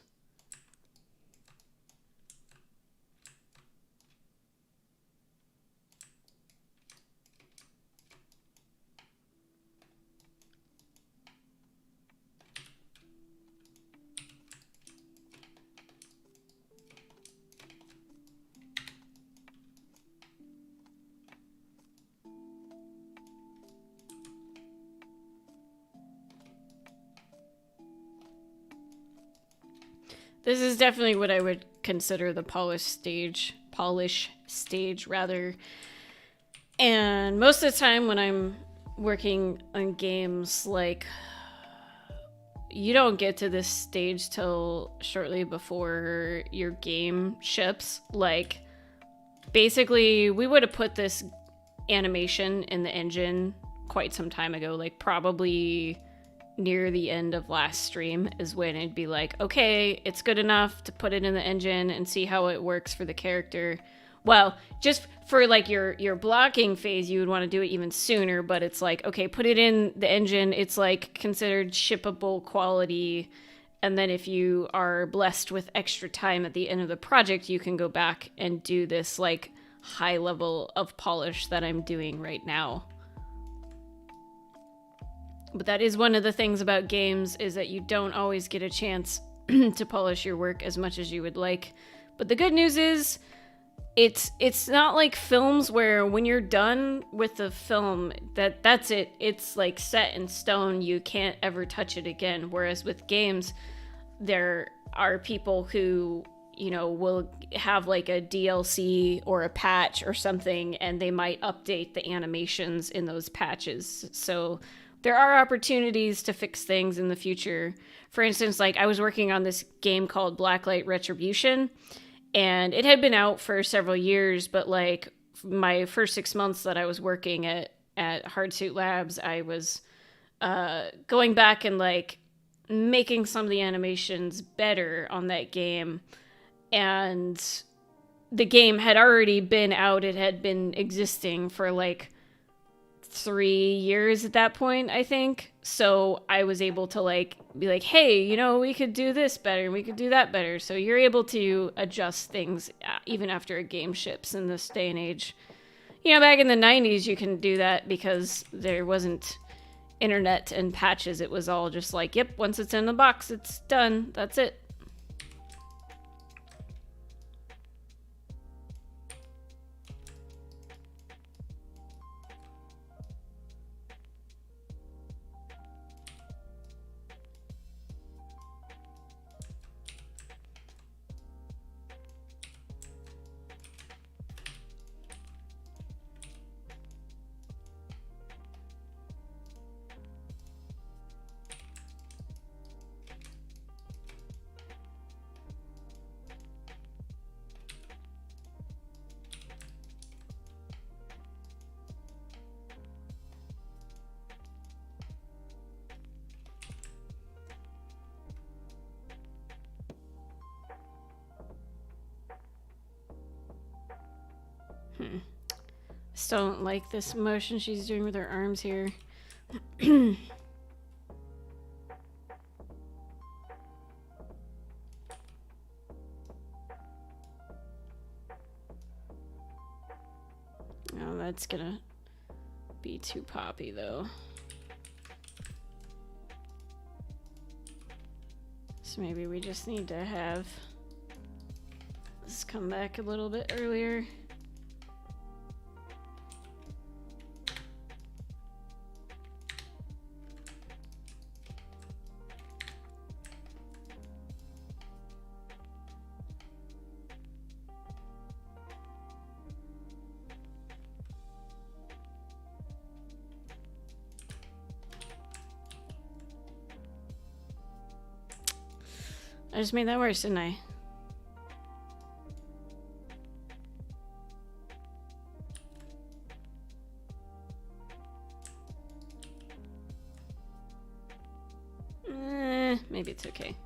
This is definitely what I would consider the polish stage rather. And most of the time when I'm working on games, like, you don't get to this stage till shortly before your game ships. Like, basically, we would have put this animation in the engine quite some time ago, like probably near the end of last stream is when it'd be like, okay, it's good enough to put it in the engine and see how it works for the character. Well, just for like your blocking phase, you would want to do it even sooner, but it's like, okay, put it in the engine. It's like considered shippable quality. And then if you are blessed with extra time at the end of the project, you can go back and do this like high level of polish that I'm doing right now. But that is one of the things about games, is that you don't always get a chance to polish your work as much as you would like. But the good news is it's not like films where when you're done with the film that's it. It's like set in stone. You can't ever touch it again. Whereas with games, there are people who, you know, will have like a DLC or a patch or something, and they might update the animations in those patches. So there are opportunities to fix things in the future. For instance, like I was working on this game called Blacklight Retribution, and it had been out for several years, but like my first 6 months that I was working at Hardsuit Labs, I was going back and like making some of the animations better on that game. And the game had already been out. It had been existing for like 3 years at that point, I think. So I was able to like be like, hey, you know, we could do this better, we could do that better. So you're able to adjust things even after a game ships in this day and age. You know, back in the 90s, you can do that because there wasn't internet and patches. It was all just like, yep, once it's in the box, it's done. That's it. Still don't like this motion she's doing with her arms here. Oh, that's gonna be too poppy though. So maybe we just need to have this come back a little bit earlier. I just made that worse, didn't I? Maybe it's okay.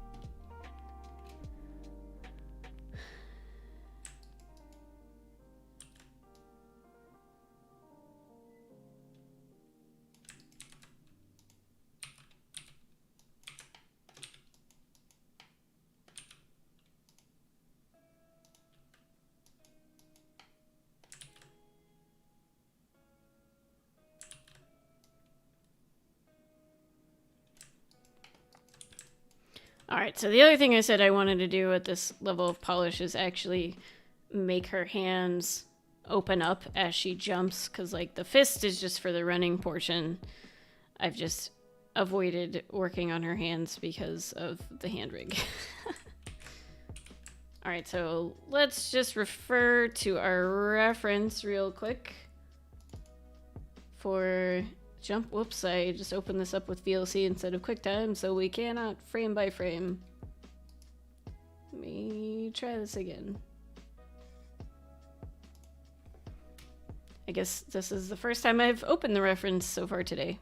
Alright, so the other thing I said I wanted to do at this level of polish is actually make her hands open up as she jumps, because like the fist is just for the running portion. I've just avoided working on her hands because of the hand rig. Alright, so let's just refer to our reference real quick for jump. Whoops, I just opened this up with VLC instead of QuickTime, so we cannot frame by frame. Let me try this again. I guess this is the first time I've opened the reference so far today.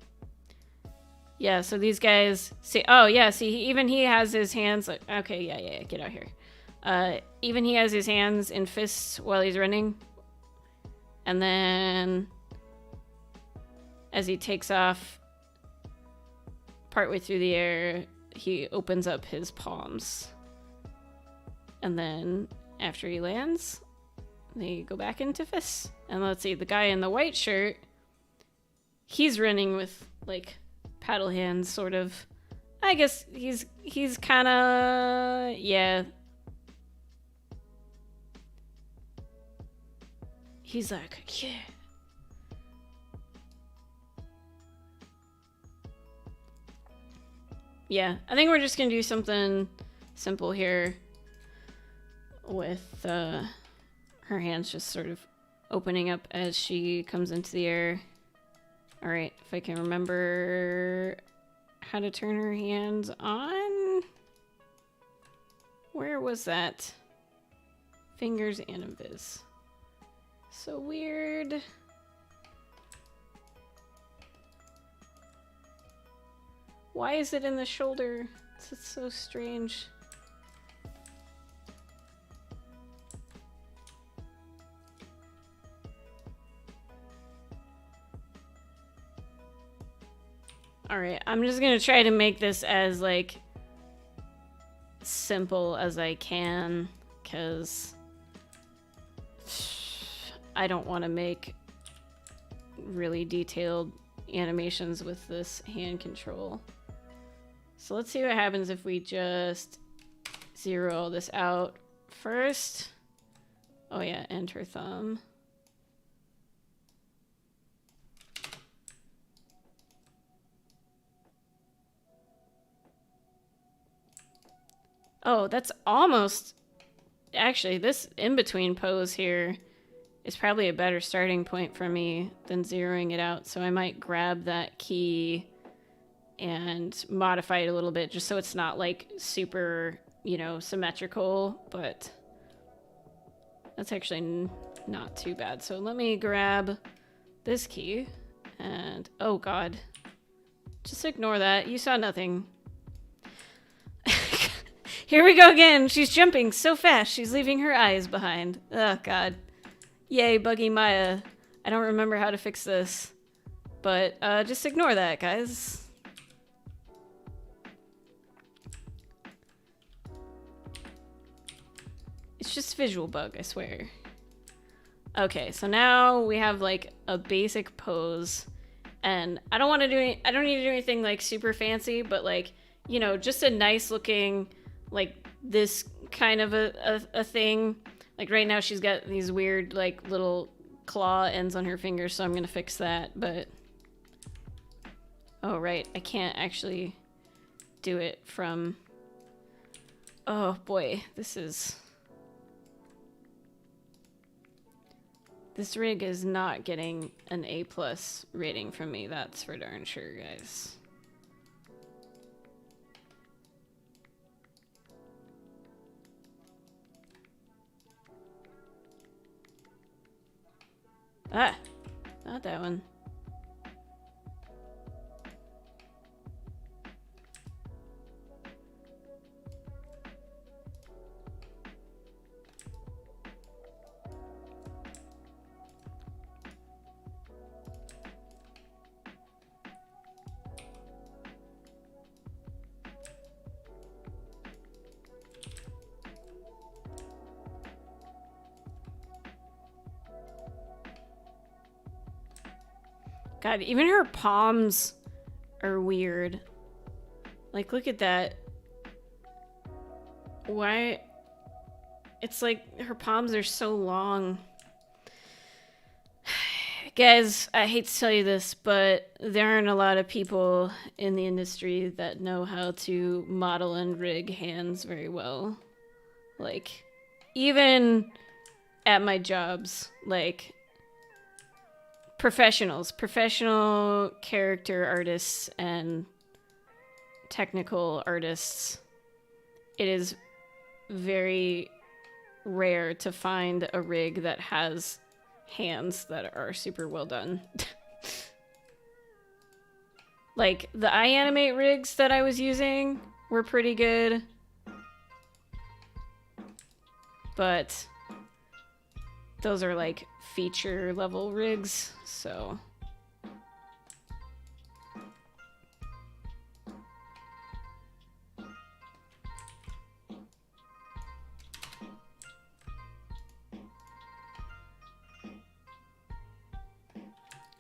Yeah, so these guys see, oh yeah, see, even he has his hands like, okay, yeah, get out here. Even he has his hands in fists while he's running. And then as he takes off partway through the air, he opens up his palms. And then after he lands, they go back into fists. And let's see, the guy in the white shirt, he's running with like paddle hands, sort of. I guess he's kind of, yeah. He's like, yeah. Yeah, I think we're just gonna do something simple here with her hands just sort of opening up as she comes into the air. All right, if I can remember how to turn her hands on. Where was that? Fingers and invis. So weird. Why is it in the shoulder? It's so strange. Alright, I'm just gonna try to make this as, like, simple as I can, because I don't want to make really detailed animations with this hand control. So let's see what happens if we just zero this out first. Oh yeah, and her thumb. Oh, that's almost... Actually, this in-between pose here is probably a better starting point for me than zeroing it out. So I might grab that key and modify it a little bit just so it's not like super, you know, symmetrical, but that's actually not too bad. So let me grab this key and, oh God, just ignore that. You saw nothing. Here we go again. She's jumping so fast. She's leaving her eyes behind. Oh God. Yay, Buggy Maya. I don't remember how to fix this, but just ignore that, guys. It's just visual bug, I swear. Okay, so now we have like a basic pose, and I don't need to do anything like super fancy, but like, you know, just a nice looking, like this kind of a thing. Like right now she's got these weird like little claw ends on her fingers, so I'm gonna fix that, but oh right, I can't actually do it from... Oh boy, this rig is not getting an A+ rating from me, that's for darn sure, guys. Ah, not that one. God, even her palms are weird. Like, look at that. Why? It's like her palms are so long. Guys, I hate to tell you this, but there aren't a lot of people in the industry that know how to model and rig hands very well. Like, even at my jobs, like... professional character artists and technical artists, it is very rare to find a rig that has hands that are super well done. Like, the Animate rigs that I was using were pretty good, but those are like feature level rigs, so...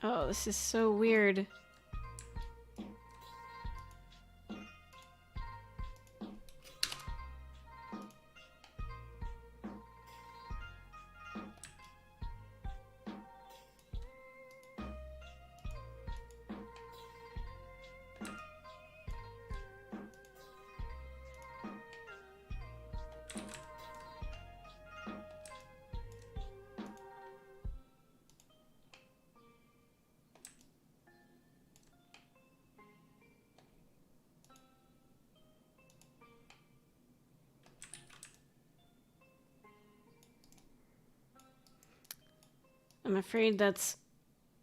Oh, this is so weird. I'm afraid that's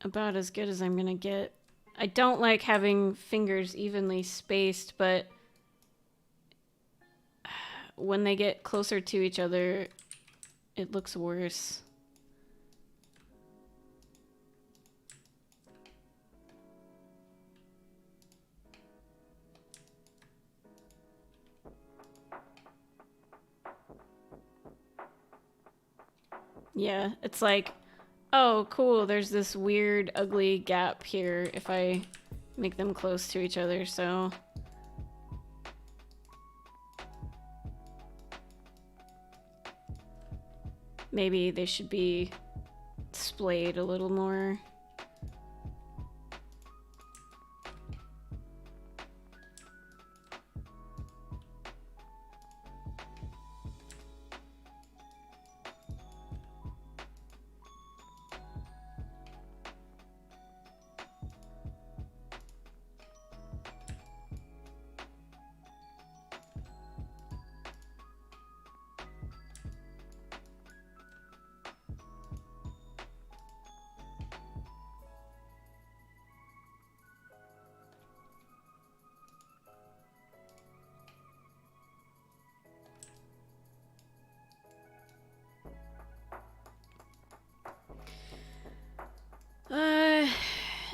about as good as I'm gonna get. I don't like having fingers evenly spaced, but when they get closer to each other, it looks worse. Yeah, it's like, oh, cool, there's this weird, ugly gap here if I make them close to each other, so... maybe they should be splayed a little more.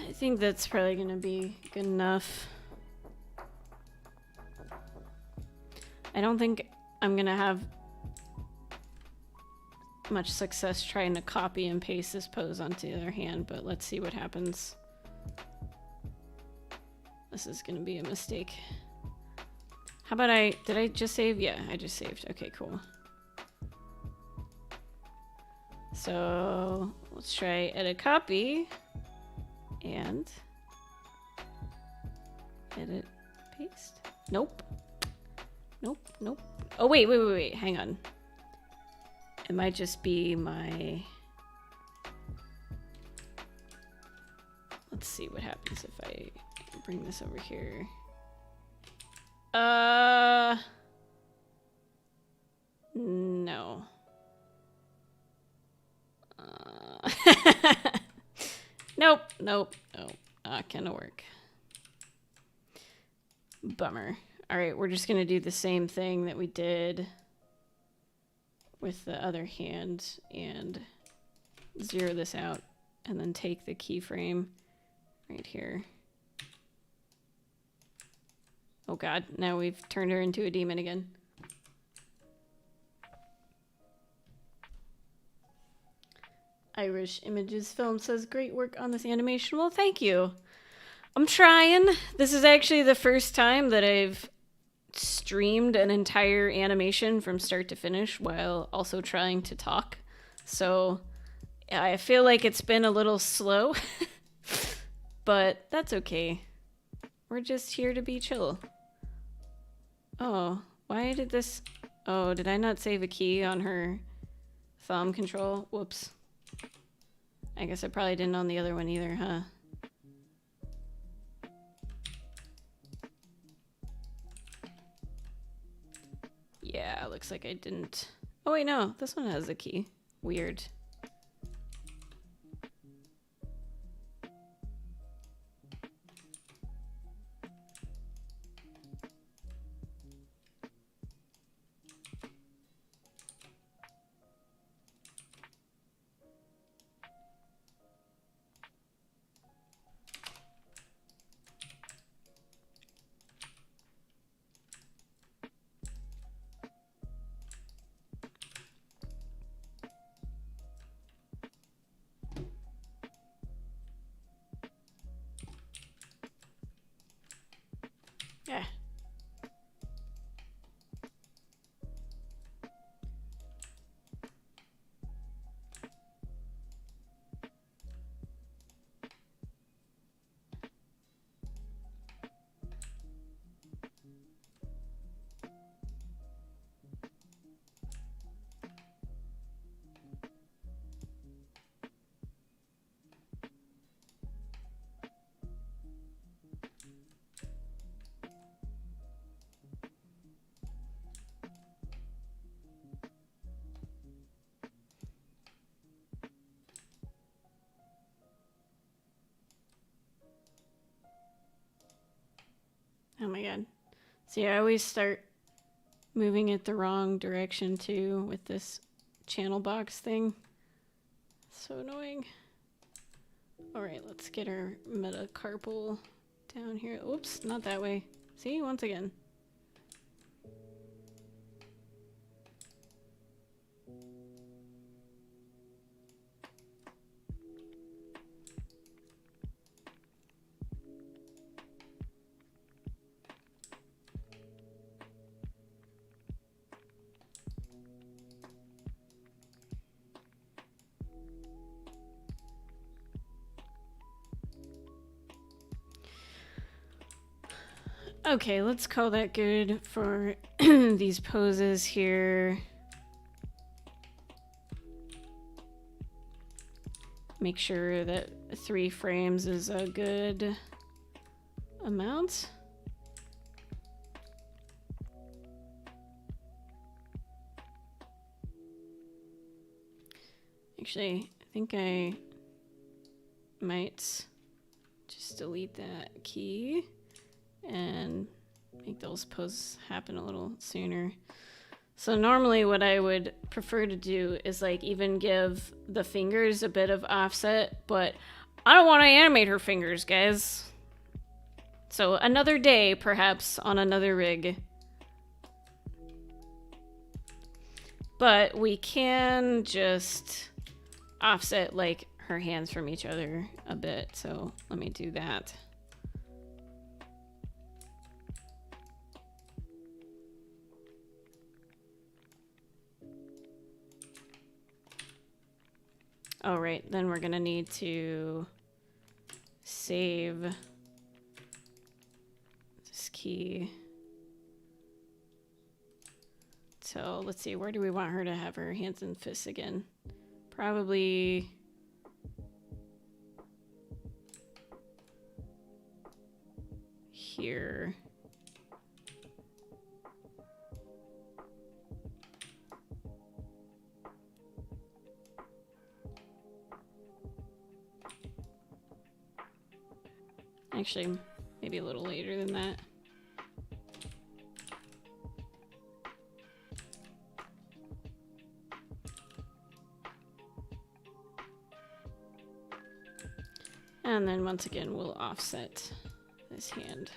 I think that's probably gonna be good enough. I don't think I'm gonna have much success trying to copy and paste this pose onto the other hand, but let's see what happens. This is gonna be a mistake. How about did I just save? Yeah, I just saved. Okay, cool. So let's try edit copy and edit paste. Nope. Nope, nope. Oh, wait. Hang on. It might just be my... let's see what happens if I bring this over here. No. Nope. Not gonna work. Bummer. Alright, we're just gonna do the same thing that we did with the other hand and zero this out and then take the keyframe right here. Oh god, now we've turned her into a demon again. Irish Images Film says, great work on this animation. Well, thank you. I'm trying. This is actually the first time that I've streamed an entire animation from start to finish while also trying to talk. So I feel like it's been a little slow, but that's okay. We're just here to be chill. Oh, why did this... oh, did I not save a key on her thumb control? Whoops. I guess I probably didn't on the other one either, huh? Yeah, looks like I didn't... oh wait, no, this one has a key. Weird. Yeah. Oh my god. See, I always start moving it the wrong direction too with this channel box thing. So annoying. Alright, let's get our metacarpal down here. Oops, not that way. See, once again. Okay, let's call that good for these poses here. Make sure that 3 frames is a good amount. Actually, I think I might just delete that key and make those poses happen a little sooner. So normally what I would prefer to do is like even give the fingers a bit of offset, but I don't want to animate her fingers, guys. So another day, perhaps, on another rig. But we can just offset like her hands from each other a bit. So let me do that. All right, then we're gonna need to save this key. So let's see, where do we want her to have her hands and fists again? Probably here. Actually, maybe a little later than that. And then once again, we'll offset this hand.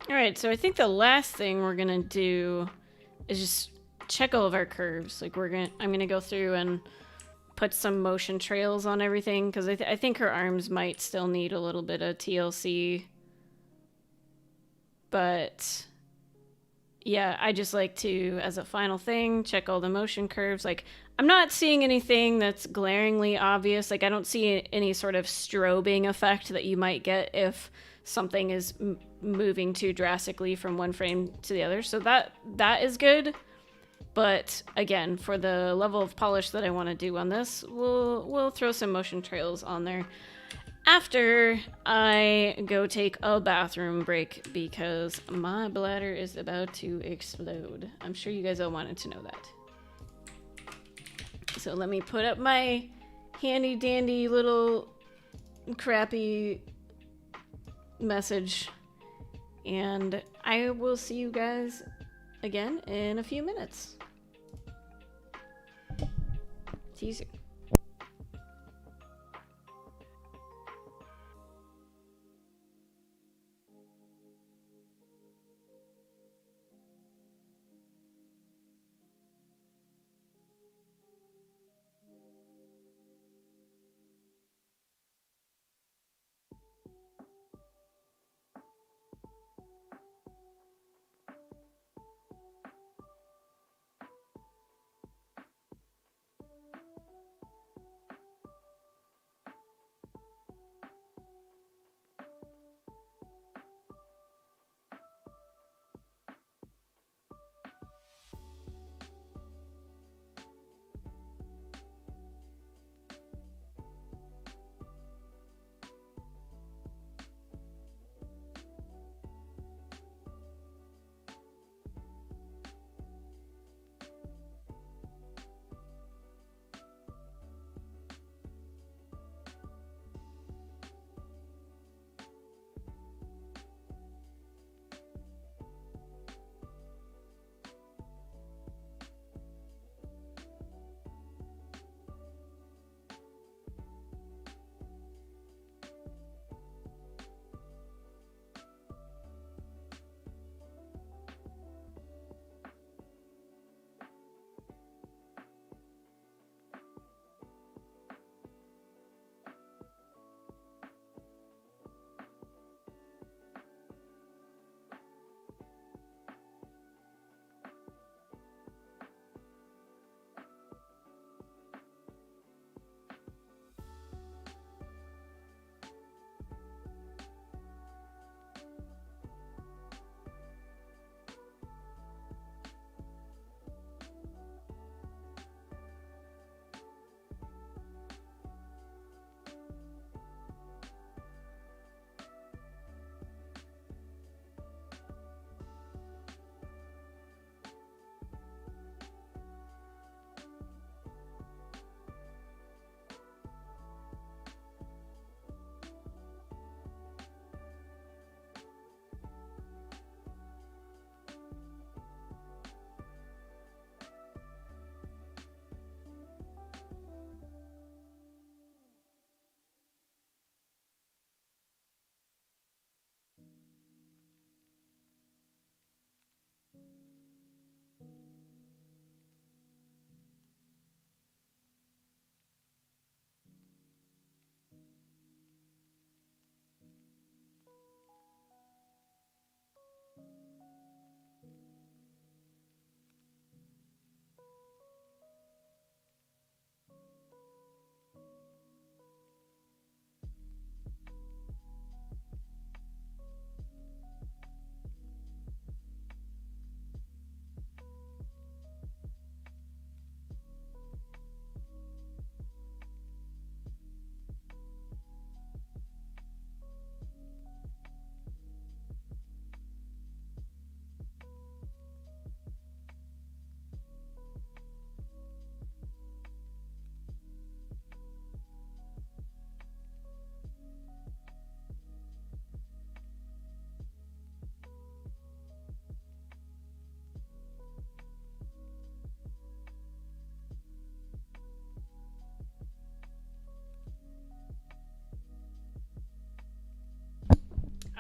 All right, so I think the last thing we're gonna do is just check all of our curves. Like I'm gonna go through and put some motion trails on everything because I think her arms might still need a little bit of TLC. But yeah, I just like to, as a final thing, check all the motion curves. Like, I'm not seeing anything that's glaringly obvious. Like, I don't see any sort of strobing effect that you might get if something is moving too drastically from one frame to the other. So that is good. But again, for the level of polish that I want to do on this, we'll throw some motion trails on there after I go take a bathroom break because my bladder is about to explode. I'm sure you guys all wanted to know that. So let me put up my handy dandy little crappy message and I will see you guys again in a few minutes. See you soon.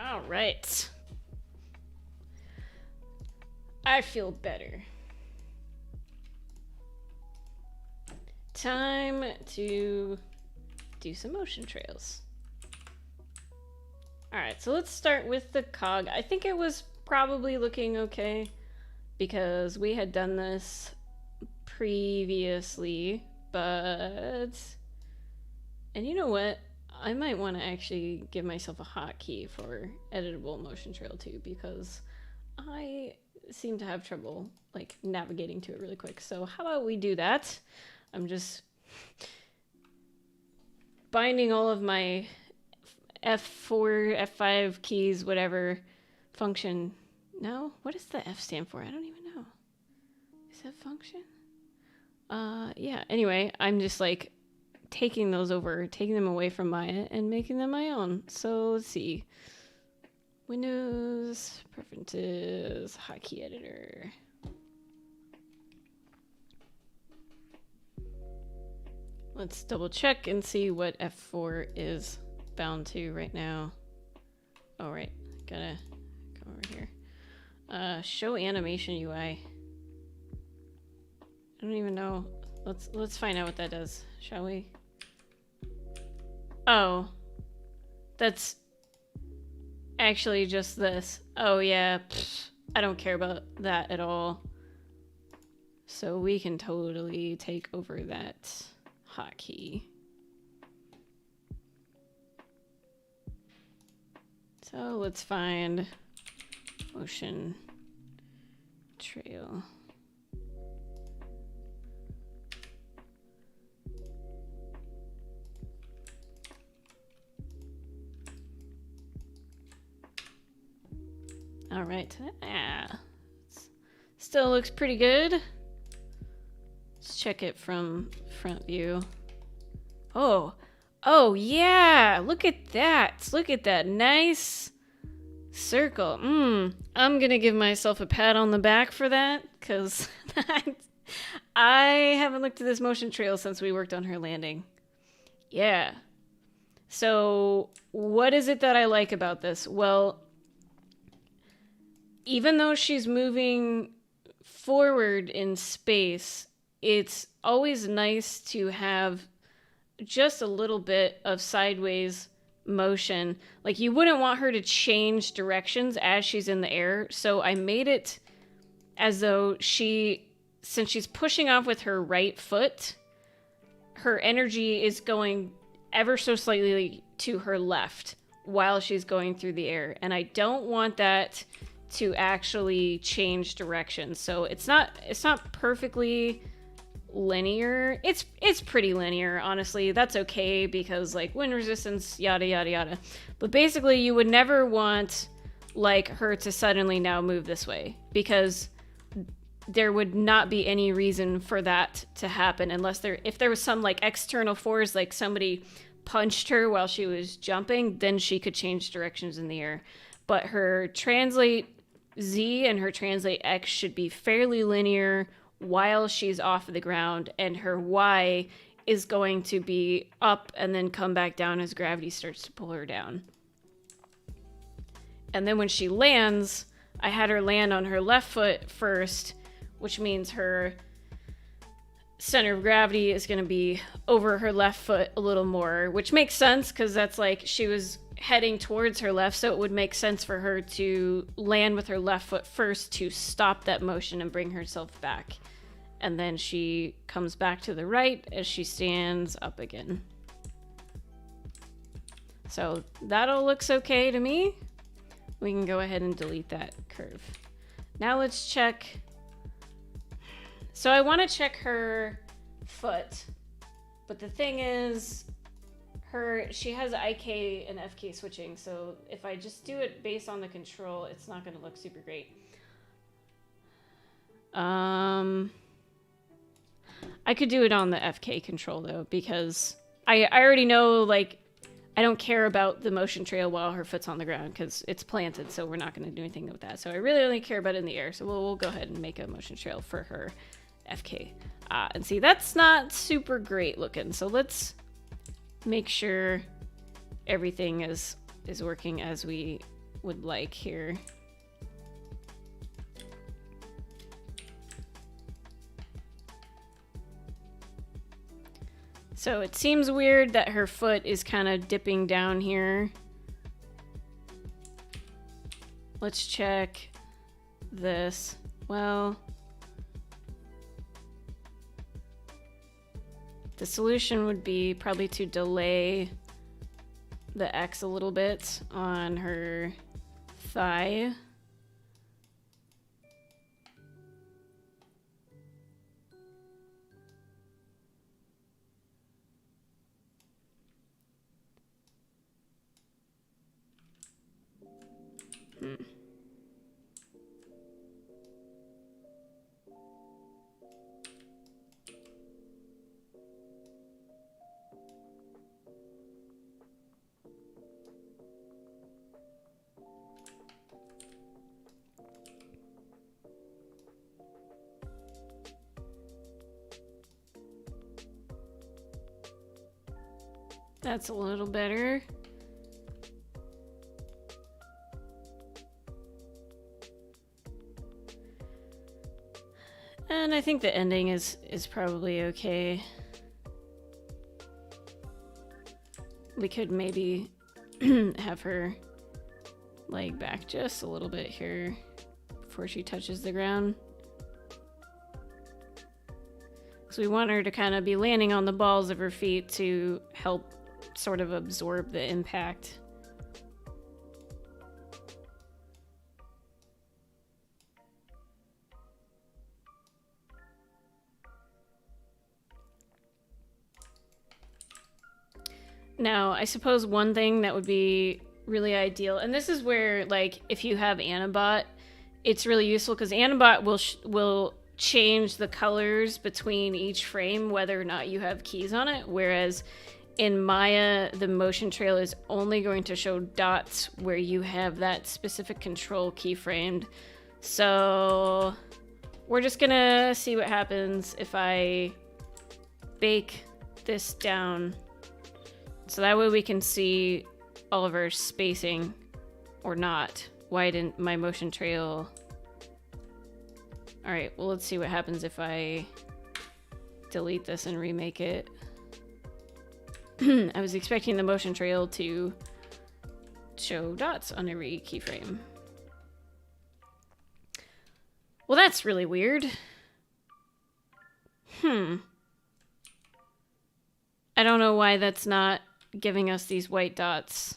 All right. I feel better. Time to do some motion trails. All right, so let's start with the cog. I think it was probably looking okay because we had done this previously, but... And you know what? I might want to actually give myself a hotkey for editable motion trail too, because I seem to have trouble like navigating to it really quick. So how about we do that? I'm just binding all of my F4, F5 keys, whatever function. No? What does the F stand for? I don't even know. Is that function? Yeah. Anyway, I'm just like taking those over, taking them away from Maya and making them my own. So let's see. Windows, preferences, hotkey editor. Let's double check and see what F4 is bound to right now. Oh, right. Gotta go over here. Show animation UI. I don't even know. Let's find out what that does, shall we? Oh. That's actually just this. Oh yeah. Pfft, I don't care about that at all. So we can totally take over that hotkey. So let's find motion trail. All right. Still looks pretty good. Let's check it from front view. Oh yeah, look at that. Look at that nice circle. I'm gonna give myself a pat on the back for that, because I haven't looked at this motion trail since we worked on her landing. Yeah. So what is it that I like about this? Well, even though she's moving forward in space, it's always nice to have just a little bit of sideways motion. Like, you wouldn't want her to change directions as she's in the air. So I made it as though since she's pushing off with her right foot, her energy is going ever so slightly to her left while she's going through the air. And I don't want that to actually change direction. So it's not perfectly linear. It's pretty linear, honestly. That's okay, because like wind resistance, yada yada yada. But basically you would never want like her to suddenly now move this way, because there would not be any reason for that to happen unless if there was some like external force, like somebody punched her while she was jumping, then she could change directions in the air. But her translate Z and her translate X should be fairly linear while she's off of the ground, and her Y is going to be up and then come back down as gravity starts to pull her down. And then when she lands, I had her land on her left foot first, which means her center of gravity is going to be over her left foot a little more, which makes sense because that's like she was heading towards her left, so it would make sense for her to land with her left foot first to stop that motion and bring herself back. And then she comes back to the right as she stands up again. So that all looks okay to me. We can go ahead and delete that curve. Now let's check. So I want to check her foot, but the thing is, she has IK and FK switching, so if I just do it based on the control, it's not going to look super great. I could do it on the FK control though, because I already know, like, I don't care about the motion trail while her foot's on the ground because it's planted, so we're not going to do anything with that. So I really only care about it in the air, so we'll go ahead and make a motion trail for her FK. And see, that's not super great looking, so let's make sure everything is working as we would like here. So it seems weird that her foot is kind of dipping down here. Let's check this. Well, the solution would be probably to delay the X a little bit on her thigh. That's a little better. And I think the ending is probably okay. We could maybe have her leg back just a little bit here before she touches the ground. So we want her to kind of be landing on the balls of her feet to help sort of absorb the impact. Now, I suppose one thing that would be really ideal, and this is where, like, if you have Animate, it's really useful because Animate will change the colors between each frame whether or not you have keys on it, whereas in Maya, the motion trail is only going to show dots where you have that specific control keyframed. So we're just gonna see what happens if I bake this down. So that way we can see all of our spacing, or not. Why didn't my motion trail... Alright, well, let's see what happens if I delete this and remake it. I was expecting the motion trail to show dots on every keyframe. Well, that's really weird. I don't know why that's not giving us these white dots.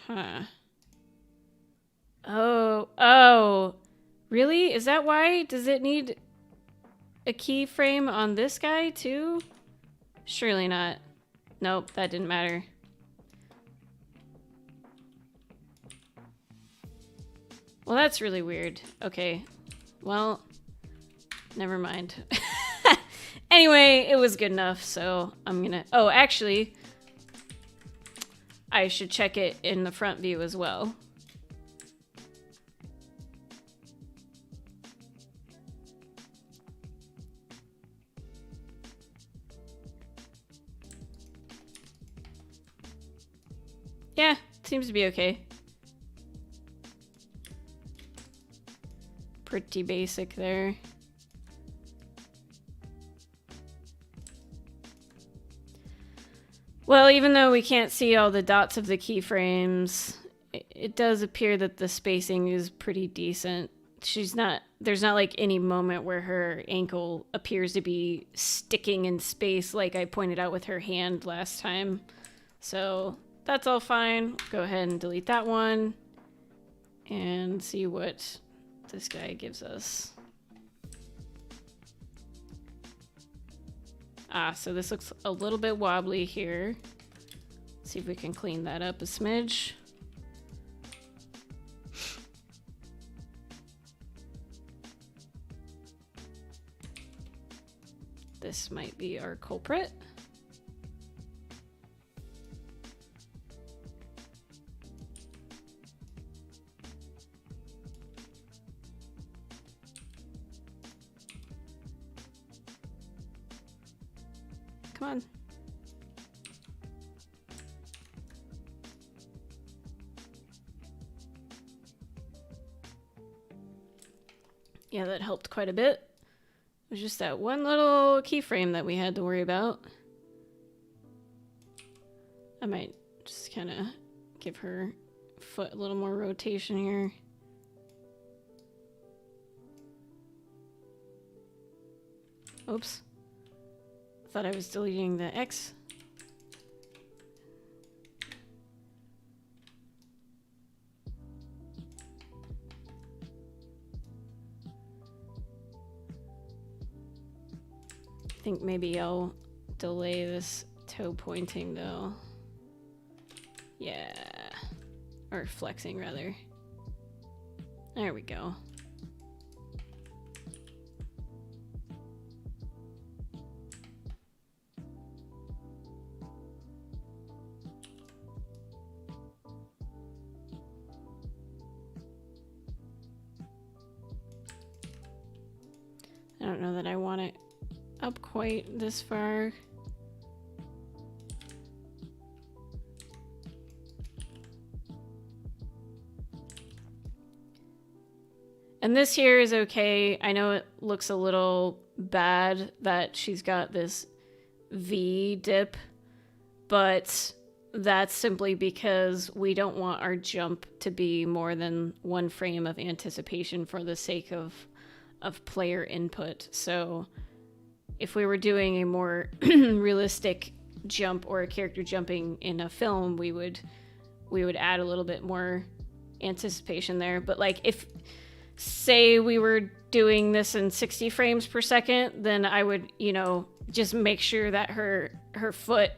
Huh. Oh, really? Is that why? Does it need a keyframe on this guy too? Surely not. Nope, that didn't matter. Well, that's really weird. Okay, well, never mind. Anyway, it was good enough, so I'm gonna... Oh, actually, I should check it in the front view as well. Yeah, seems to be okay. Pretty basic there. Well, even though we can't see all the dots of the keyframes, it does appear that the spacing is pretty decent. There's not like any moment where her ankle appears to be sticking in space like I pointed out with her hand last time. So that's all fine. Go ahead and delete that one and see what this guy gives us. So this looks a little bit wobbly here. Let's see if we can clean that up a smidge. This might be our culprit. Come on. Yeah, that helped quite a bit. It was just that one little keyframe that we had to worry about. I might just kind of give her foot a little more rotation here. Oops. Thought I was deleting the X. I think maybe I'll delay this toe pointing though. Yeah. Or flexing rather. There we go. I don't know that I want it up quite this far. And this here is okay. I know it looks a little bad that she's got this V dip, but that's simply because we don't want our jump to be more than one frame of anticipation for the sake of player input. So if we were doing a more realistic jump or a character jumping in a film, we would add a little bit more anticipation there. But like if say we were doing this in 60 frames per second, then I would, just make sure that her foot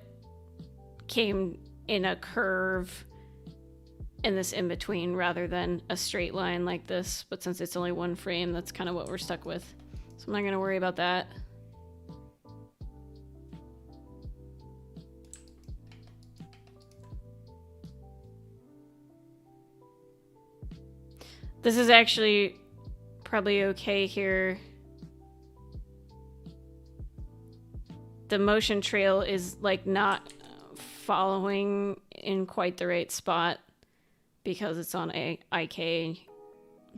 came in a curve in this in between rather than a straight line like this. But since it's only one frame, that's kind of what we're stuck with. So I'm not going to worry about that. This is actually probably okay here. The motion trail is like not following in quite the right spot because it's on a IK.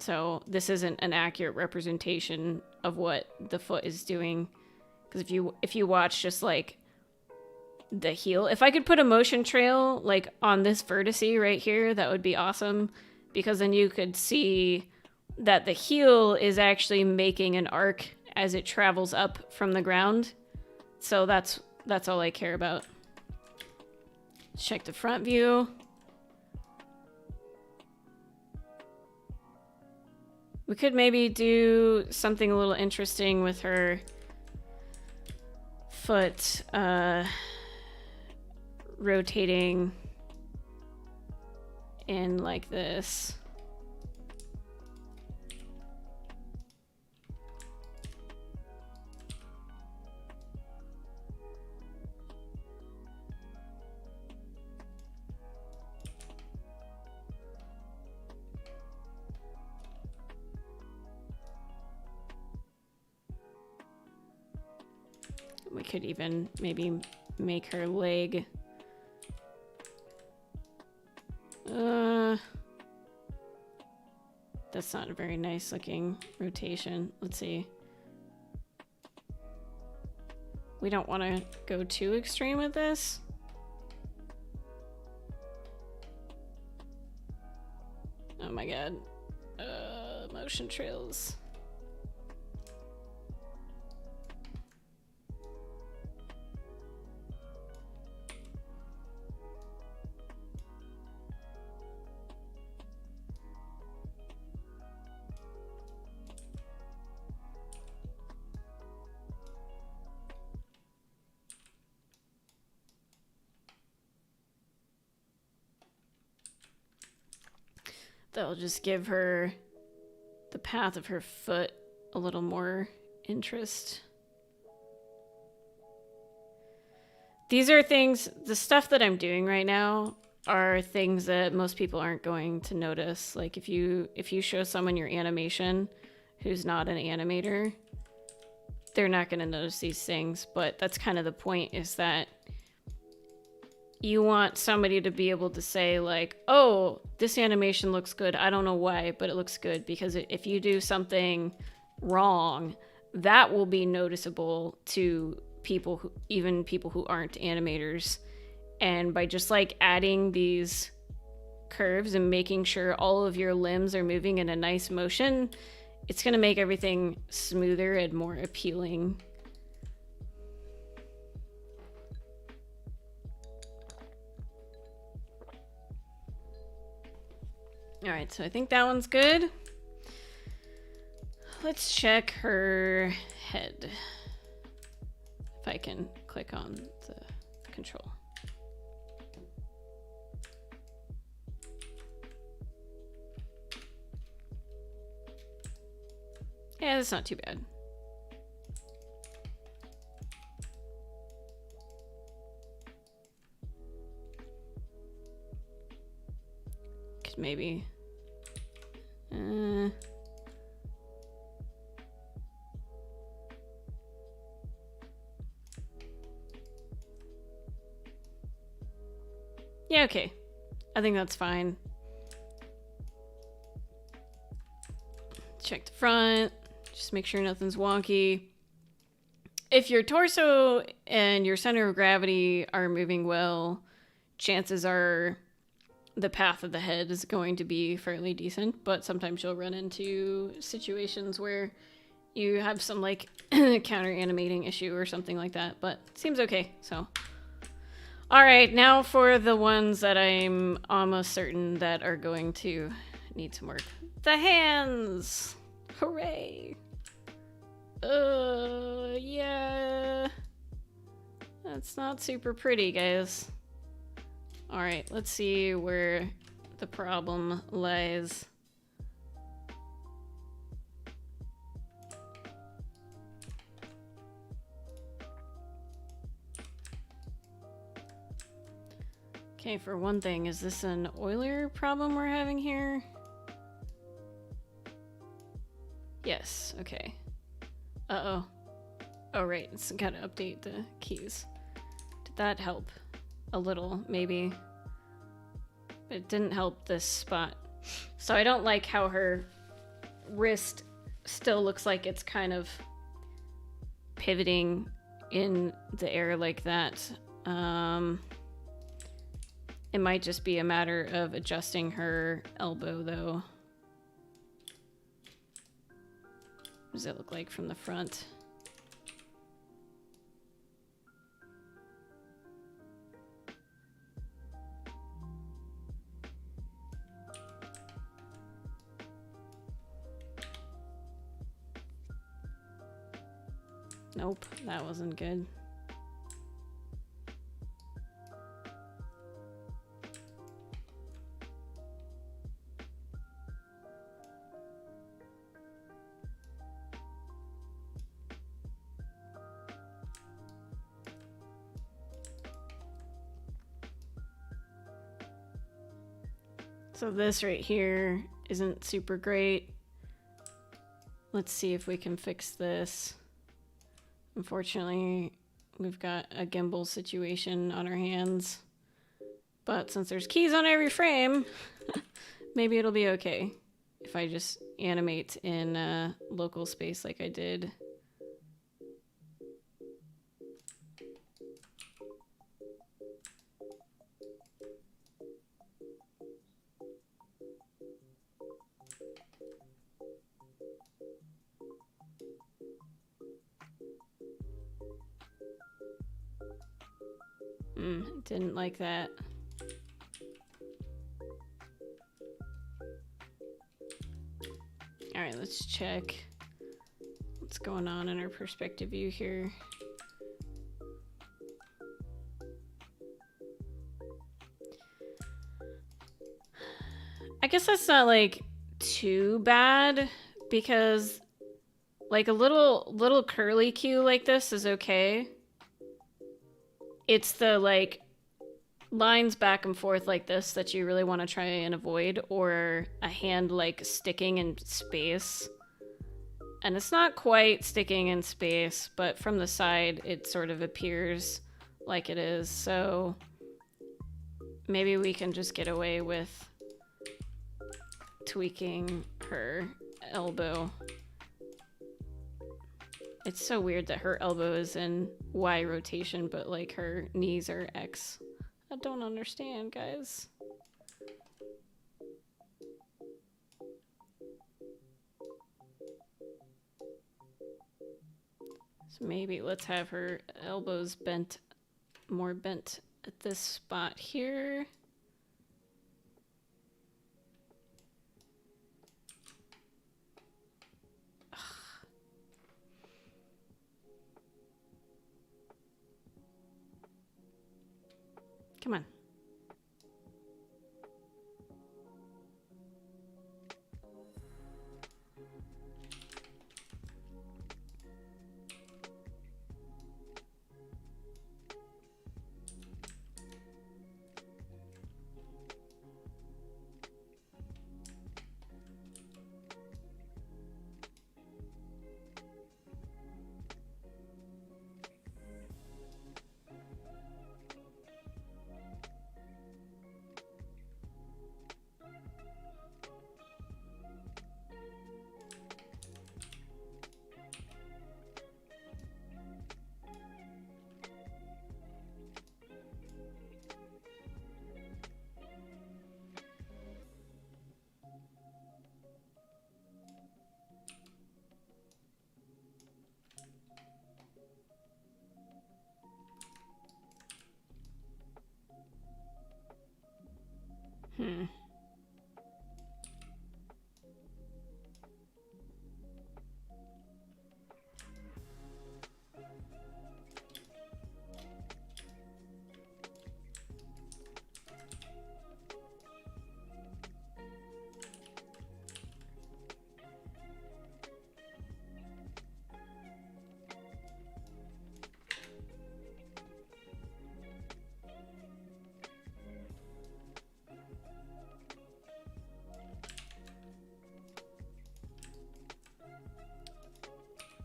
So this isn't an accurate representation of what the foot is doing. Because if you watch just like the heel, if I could put a motion trail like on this vertice right here, that would be awesome. Because then you could see that the heel is actually making an arc as it travels up from the ground. So that's all I care about. Let's check the front view. We could maybe do something a little interesting with her foot rotating in like this. We could even maybe make her leg that's not a very nice looking rotation. Let's see. We don't want to go too extreme with this. Oh my god. Motion trails. That'll just give her the path of her foot a little more interest. These are things, the stuff that I'm doing right now are things that most people aren't going to notice. Like if you show someone your animation who's not an animator, they're not going to notice these things. But that's kind of the point, is that you want somebody to be able to say like, oh, this animation looks good. I don't know why, but it looks good. Because if you do something wrong, that will be noticeable to people who, even people who aren't animators. And by just like adding these curves and making sure all of your limbs are moving in a nice motion, it's going to make everything smoother and more appealing. All right, so I think that one's good. Let's check her head. If I can click on the control. Yeah, that's not too bad. Could maybe... yeah, okay. I think that's fine. Check the front. Just make sure nothing's wonky. If your torso and your center of gravity are moving well, chances are the path of the head is going to be fairly decent, but sometimes you'll run into situations where you have some like counter animating issue or something like that, but it seems okay. So all right, now for the ones that I'm almost certain that are going to need some work. The hands. Hooray. Yeah. That's not super pretty, guys. All right, let's see where the problem lies. Okay, for one thing, is this an Euler problem we're having here? Yes, okay. Uh-oh. Oh, right, it's gotta update the keys. Did that help? A little, maybe. But it didn't help this spot. So I don't like how her wrist still looks like it's kind of pivoting in the air like that. It might just be a matter of adjusting her elbow, though. What does it look like from the front? Nope, that wasn't good. So this right here isn't super great. Let's see if we can fix this. Unfortunately, we've got a gimbal situation on our hands. But since there's keys on every frame, maybe it'll be okay if I just animate in local space like I did. Didn't like that. All right, let's check what's going on in our perspective view here. I guess that's not like too bad because like a little curly cue like this is okay. It's the like lines back and forth like this that you really want to try and avoid, or a hand like sticking in space. And it's not quite sticking in space, but from the side it sort of appears like it is. So maybe we can just get away with tweaking her elbow It's so weird that her elbow is in Y rotation, but like her knees are X. I don't understand, guys. So maybe let's have her elbows bent, more bent at this spot here. Come on.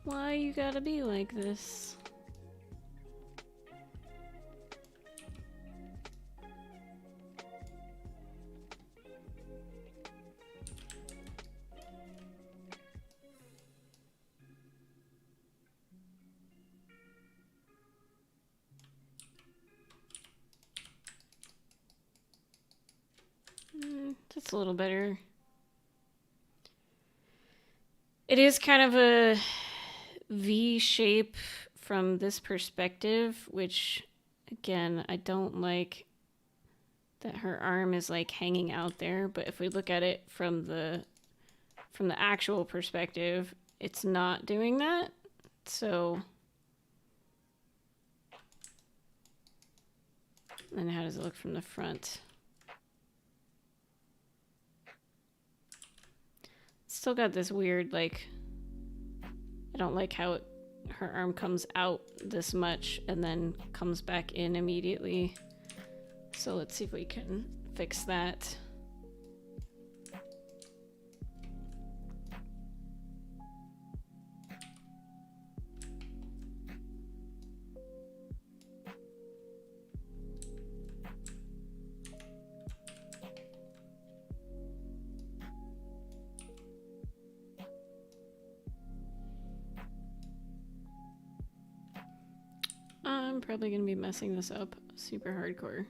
Why you gotta be like this? That's a little better. It is kind of a V shape from this perspective, which again, I don't like that her arm is like hanging out there, but if we look at it from the actual perspective, it's not doing that. So then how does it look from the front? It's still got this weird, like, I don't like how her arm comes out this much and then comes back in immediately. So let's see if we can fix that. I'm probably gonna be messing this up super hardcore.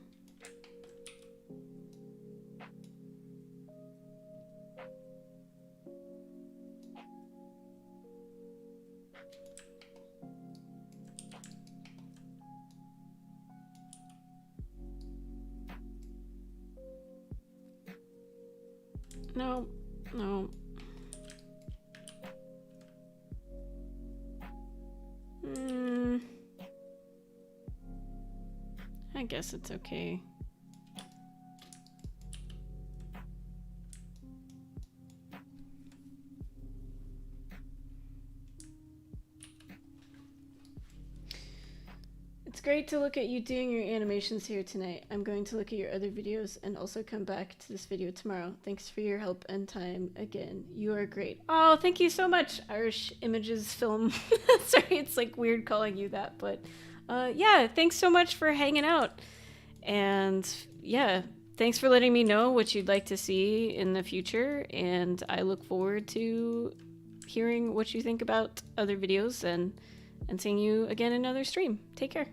No, no. I guess it's okay. It's great to look at you doing your animations here tonight. I'm going to look at your other videos and also come back to this video tomorrow. Thanks for your help and time again. You are great. Oh, thank you so much, Irish Images Film. Sorry, it's like weird calling you that, but yeah, thanks so much for hanging out. And yeah, thanks for letting me know what you'd like to see in the future. And I look forward to hearing what you think about other videos and seeing you again in another stream. Take care.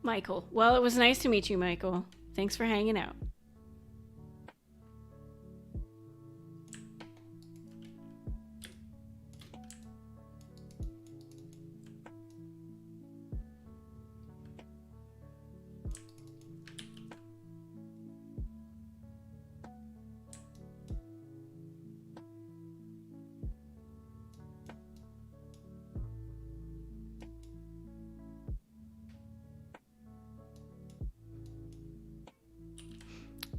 Michael. Well, it was nice to meet you, Michael. Thanks for hanging out.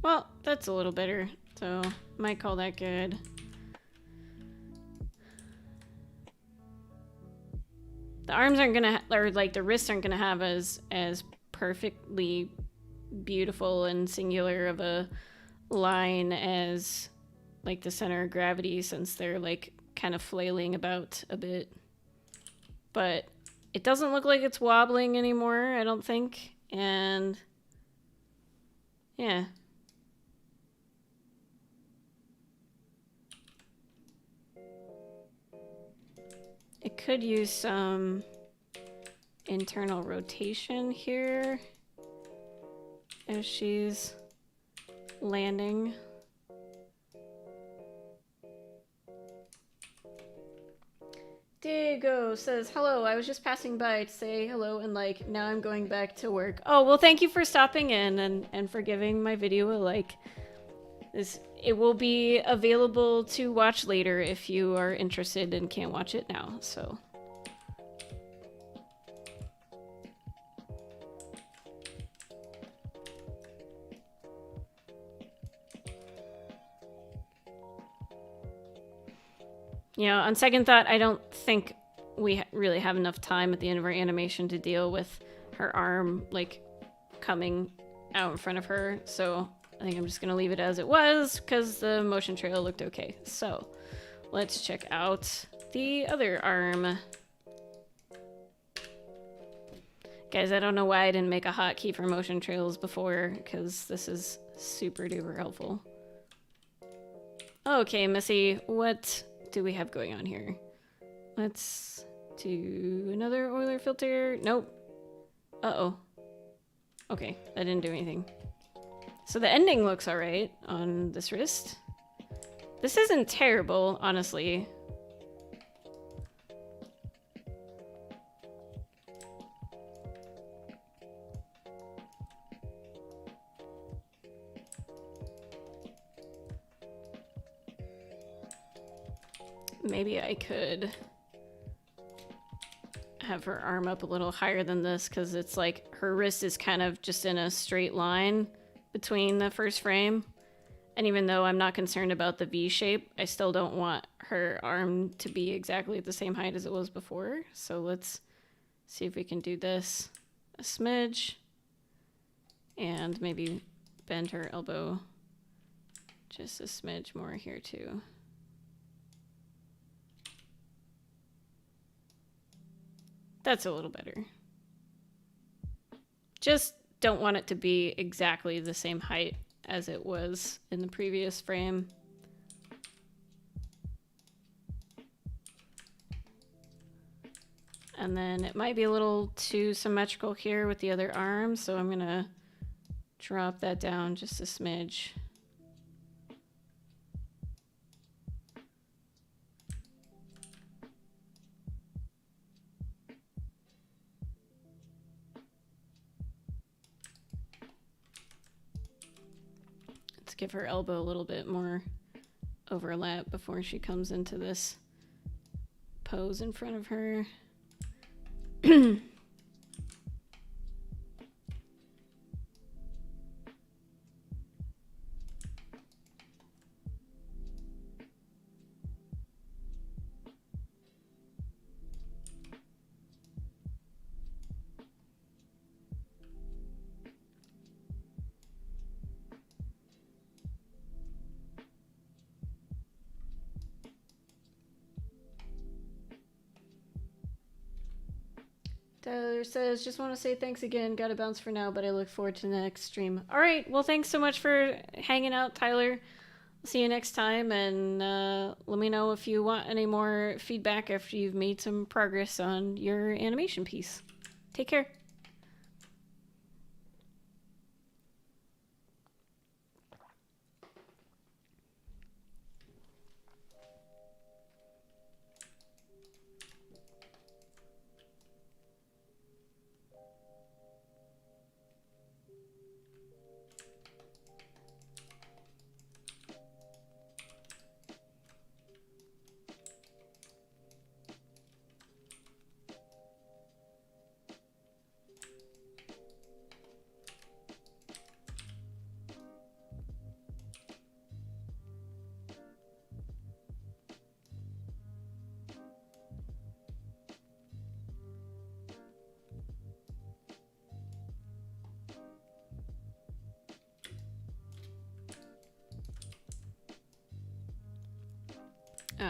Well, that's a little better, so might call that good. The arms aren't gonna, or like the wrists aren't gonna have as perfectly beautiful and singular of a line as like the center of gravity, since they're like kind of flailing about a bit. But it doesn't look like it's wobbling anymore, I don't think, and yeah. It could use some internal rotation here as she's landing. Diego says, hello, I was just passing by to say hello and like, now I'm going back to work. Oh, well, thank you for stopping in and for giving my video a like. It will be available to watch later if you are interested and can't watch it now, so. You know, on second thought, I don't think we really have enough time at the end of our animation to deal with her arm, like, coming out in front of her, so I think I'm just gonna leave it as it was because the motion trail looked okay. So let's check out the other arm. Guys, I don't know why I didn't make a hotkey for motion trails before, because this is super duper helpful. Okay, Missy, what do we have going on here? Let's do another Euler filter. Nope. Uh-oh. Okay, that didn't do anything. So the ending looks alright on this wrist. This isn't terrible, honestly. Maybe I could have her arm up a little higher than this, because it's like her wrist is kind of just in a straight line between the first frame. And even though I'm not concerned about the V shape, I still don't want her arm to be exactly at the same height as it was before. So let's see if we can do this a smidge. And maybe bend her elbow just a smidge more here too. That's a little better. Just don't want it to be exactly the same height as it was in the previous frame. And then it might be a little too symmetrical here with the other arm, so I'm gonna drop that down just a smidge. Give her elbow a little bit more overlap before she comes into this pose in front of her. Tyler says, just want to say thanks again. Gotta bounce for now, but I look forward to the next stream. All right. Well, thanks so much for hanging out, Tyler. See you next time, and let me know if you want any more feedback after you've made some progress on your animation piece. Take care.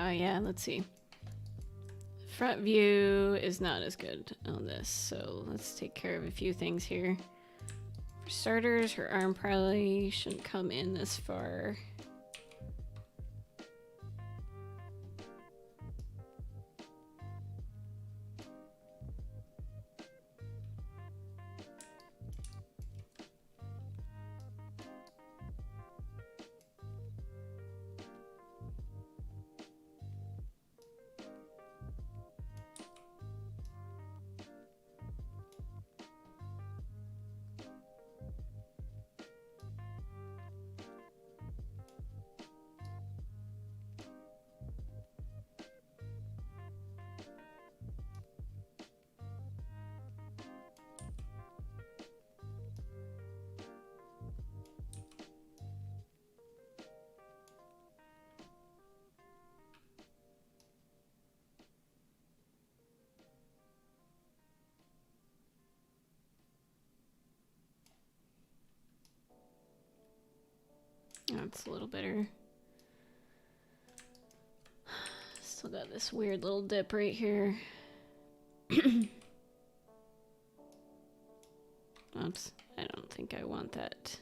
Yeah, let's see. Front view is not as good on this, so let's take care of a few things here. For starters, her arm probably shouldn't come in this far. That's a little better. Still got this weird little dip right here. Oops, I don't think I want that.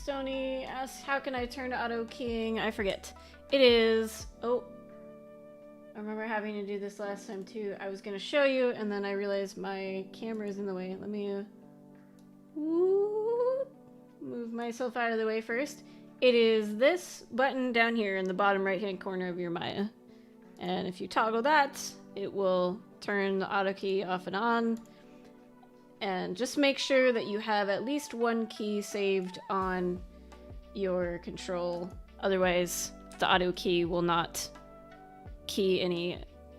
Sony asks, how can I turn to auto keying? I forget. It is... Oh. I remember having to do this last time too. I was going to show you, and then I realized my camera is in the way. Let me move myself out of the way first. It is this button down here in the bottom right-hand corner of your Maya. And if you toggle that, it will turn the auto key off and on. And just make sure that you have at least one key saved on your control. Otherwise, the auto key will not key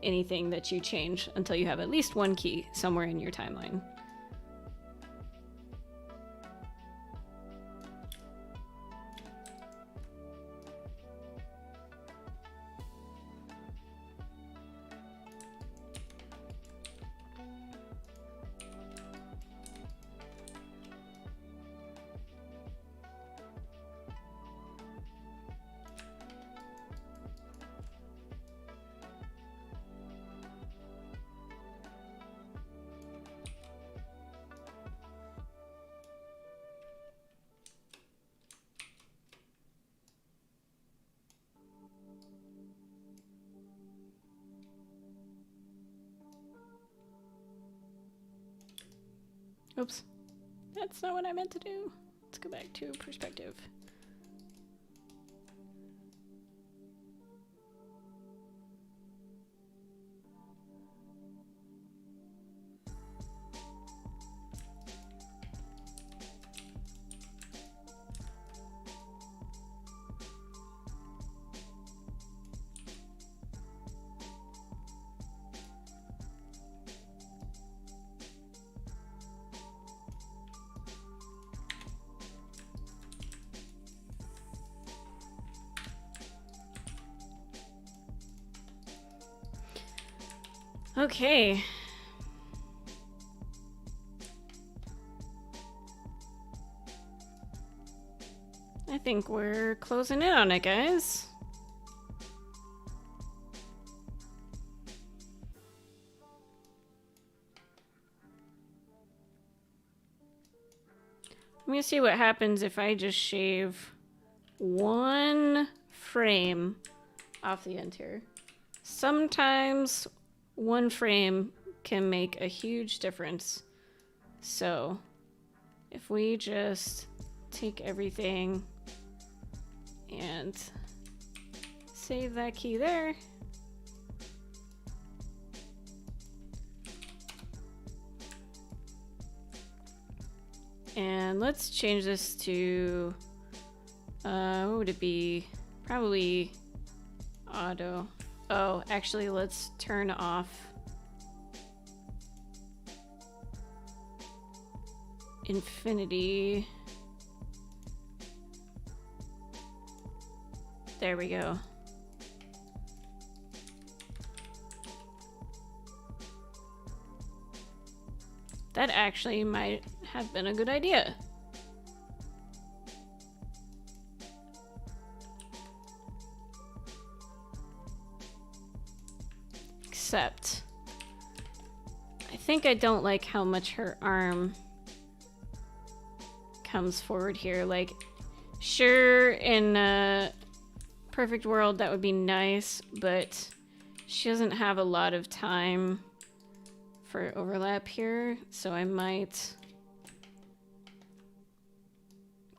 anything that you change until you have at least one key somewhere in your timeline. Oops. That's not what I meant to do. Let's go back to perspective. Okay. I think we're closing in on it, guys. Let me see what happens if I just shave 1 frame off the end here. Sometimes 1 frame can make a huge difference. So if we just take everything and save that key there. And let's change this to, what would it be? Probably auto. Oh, actually, let's turn off infinity. There we go. That actually might have been a good idea. Except, I think I don't like how much her arm comes forward here. Like, sure, in a perfect world that would be nice, but she doesn't have a lot of time for overlap here, so I might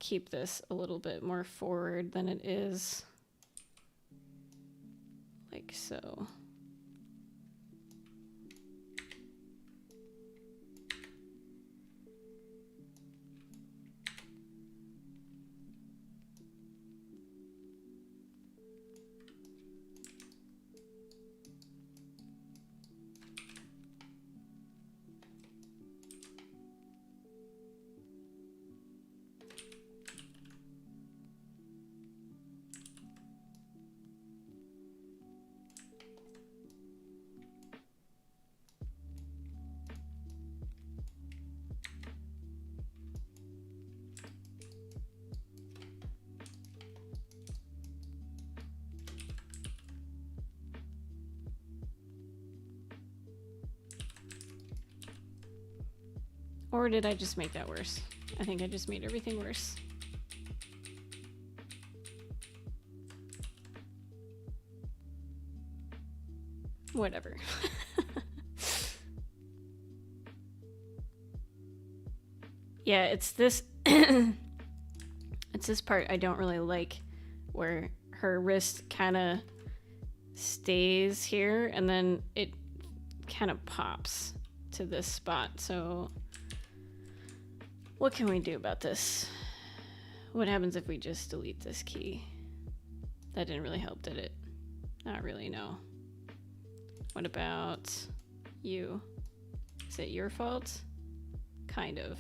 keep this a little bit more forward than it is. Like so. Or did I just make that worse? I think I just made everything worse. Whatever. Yeah, it's this it's this part I don't really like, where her wrist kind of stays here and then it kind of pops to this spot. So what can we do about this? What happens if we just delete this key? That didn't really help, did it? Not really, no. What about you? Is it your fault? Kind of.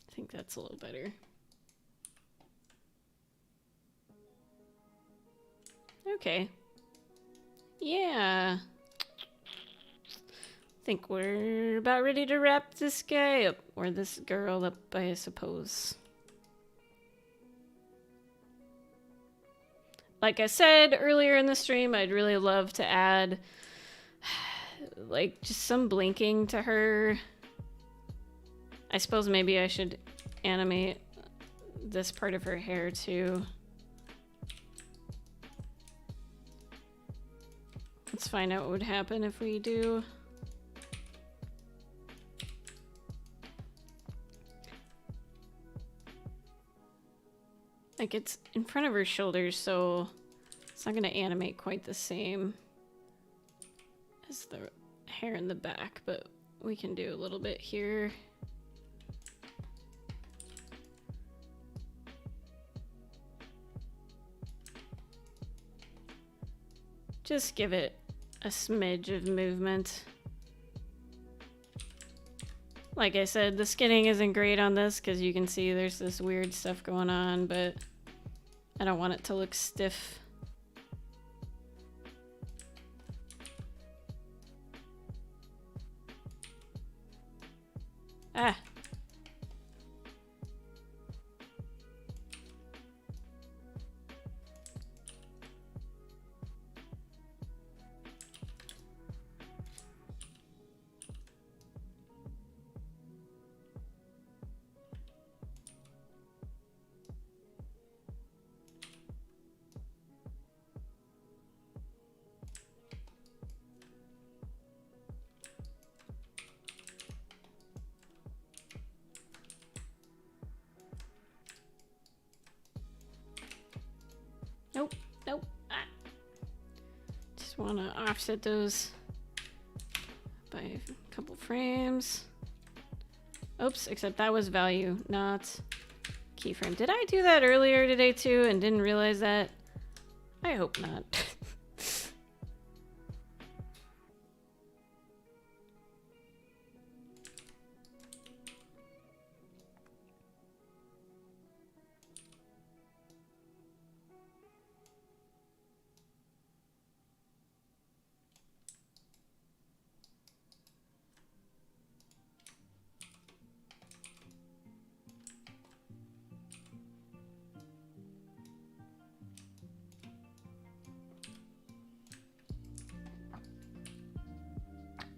I think that's a little better. Okay. Yeah. I think we're about ready to wrap this guy up, or this girl up, I suppose. Like I said earlier in the stream, I'd really love to add like just some blinking to her. I suppose maybe I should animate this part of her hair too. Let's find out what would happen if we do. Like, it's in front of her shoulders, so it's not gonna animate quite the same as the hair in the back, but we can do a little bit here. Just give it a smidge of movement. Like I said, the skinning isn't great on this because you can see there's this weird stuff going on, but I don't want it to look stiff. Ah. Nope, nope. Ah. Just want to offset those by a couple frames. Oops, except that was value, not keyframe. Did I do that earlier today too and didn't realize that? I hope not.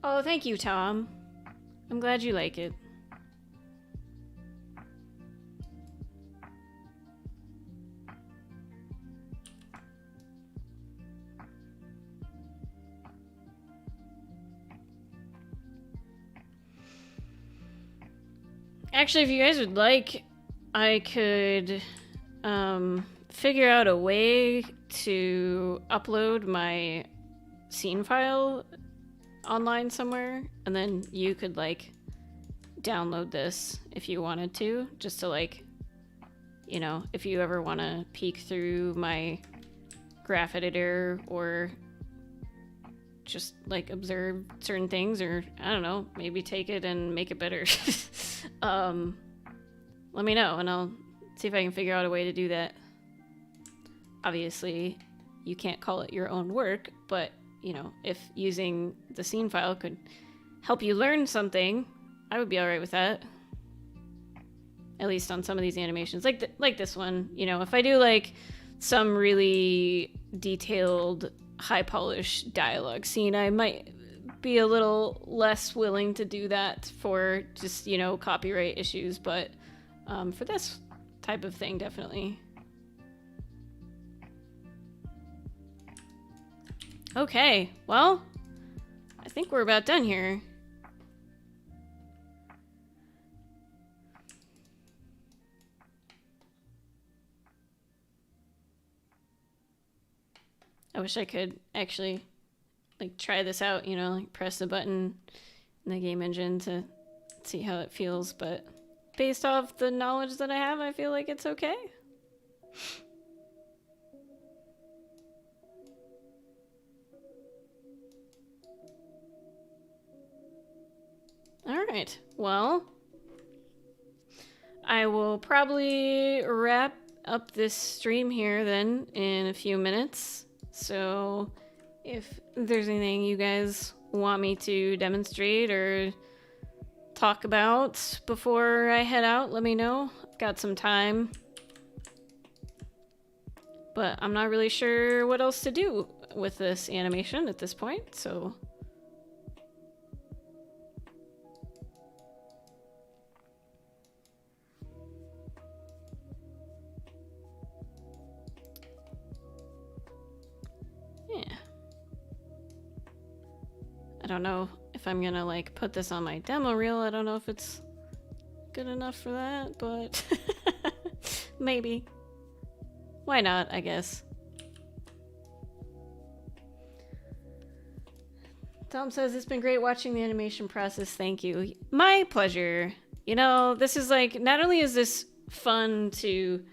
Oh, thank you, Tom. I'm glad you like it. Actually, if you guys would like, I could figure out a way to upload my scene file online somewhere, and then you could like download this if you wanted to, just to like, you know, if you ever want to peek through my graph editor or just like observe certain things, or I don't know, maybe take it and make it better. Let me know and I'll see if I can figure out a way to do that. Obviously you can't call it your own work, but you know, if using the scene file could help you learn something, I would be all right with that. At least on some of these animations, like this one. You know, if I do like some really detailed, high polished dialogue scene, I might be a little less willing to do that for just, you know, copyright issues. But for this type of thing, definitely. Okay, well, I think we're about done here. I wish I could actually like try this out, you know, like press the button in the game engine to see how it feels, but based off the knowledge that I have, I feel like it's okay. All right, well, I will probably wrap up this stream here then in a few minutes. So if there's anything you guys want me to demonstrate or talk about before I head out, let me know. I've got some time, but I'm not really sure what else to do with this animation at this point, so yeah. I don't know if I'm gonna like put this on my demo reel. I don't know if it's good enough for that, but maybe. Why not, I guess. Tom says, it's been great watching the animation process. Thank you. My pleasure. You know, this is like, not only is this fun to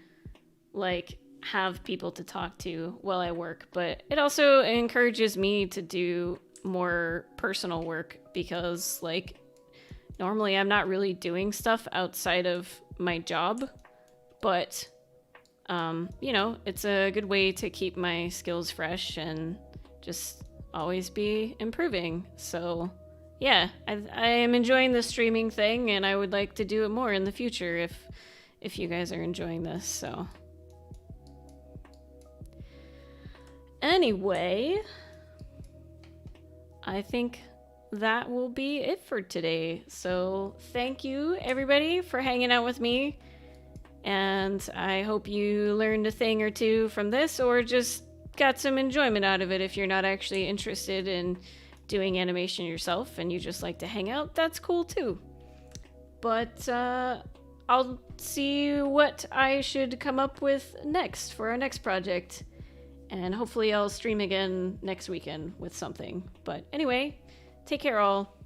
like have people to talk to while I work, but it also encourages me to do more personal work because, like, normally I'm not really doing stuff outside of my job, but, you know, it's a good way to keep my skills fresh and just always be improving. So, yeah, I am enjoying the streaming thing, and I would like to do it more in the future if you guys are enjoying this, so. Anyway, I think that will be it for today. So thank you, everybody, for hanging out with me. And I hope you learned a thing or two from this, or just got some enjoyment out of it. If you're not actually interested in doing animation yourself and you just like to hang out, that's cool too. But I'll see what I should come up with next for our next project. And hopefully I'll stream again next weekend with something. But anyway, take care all.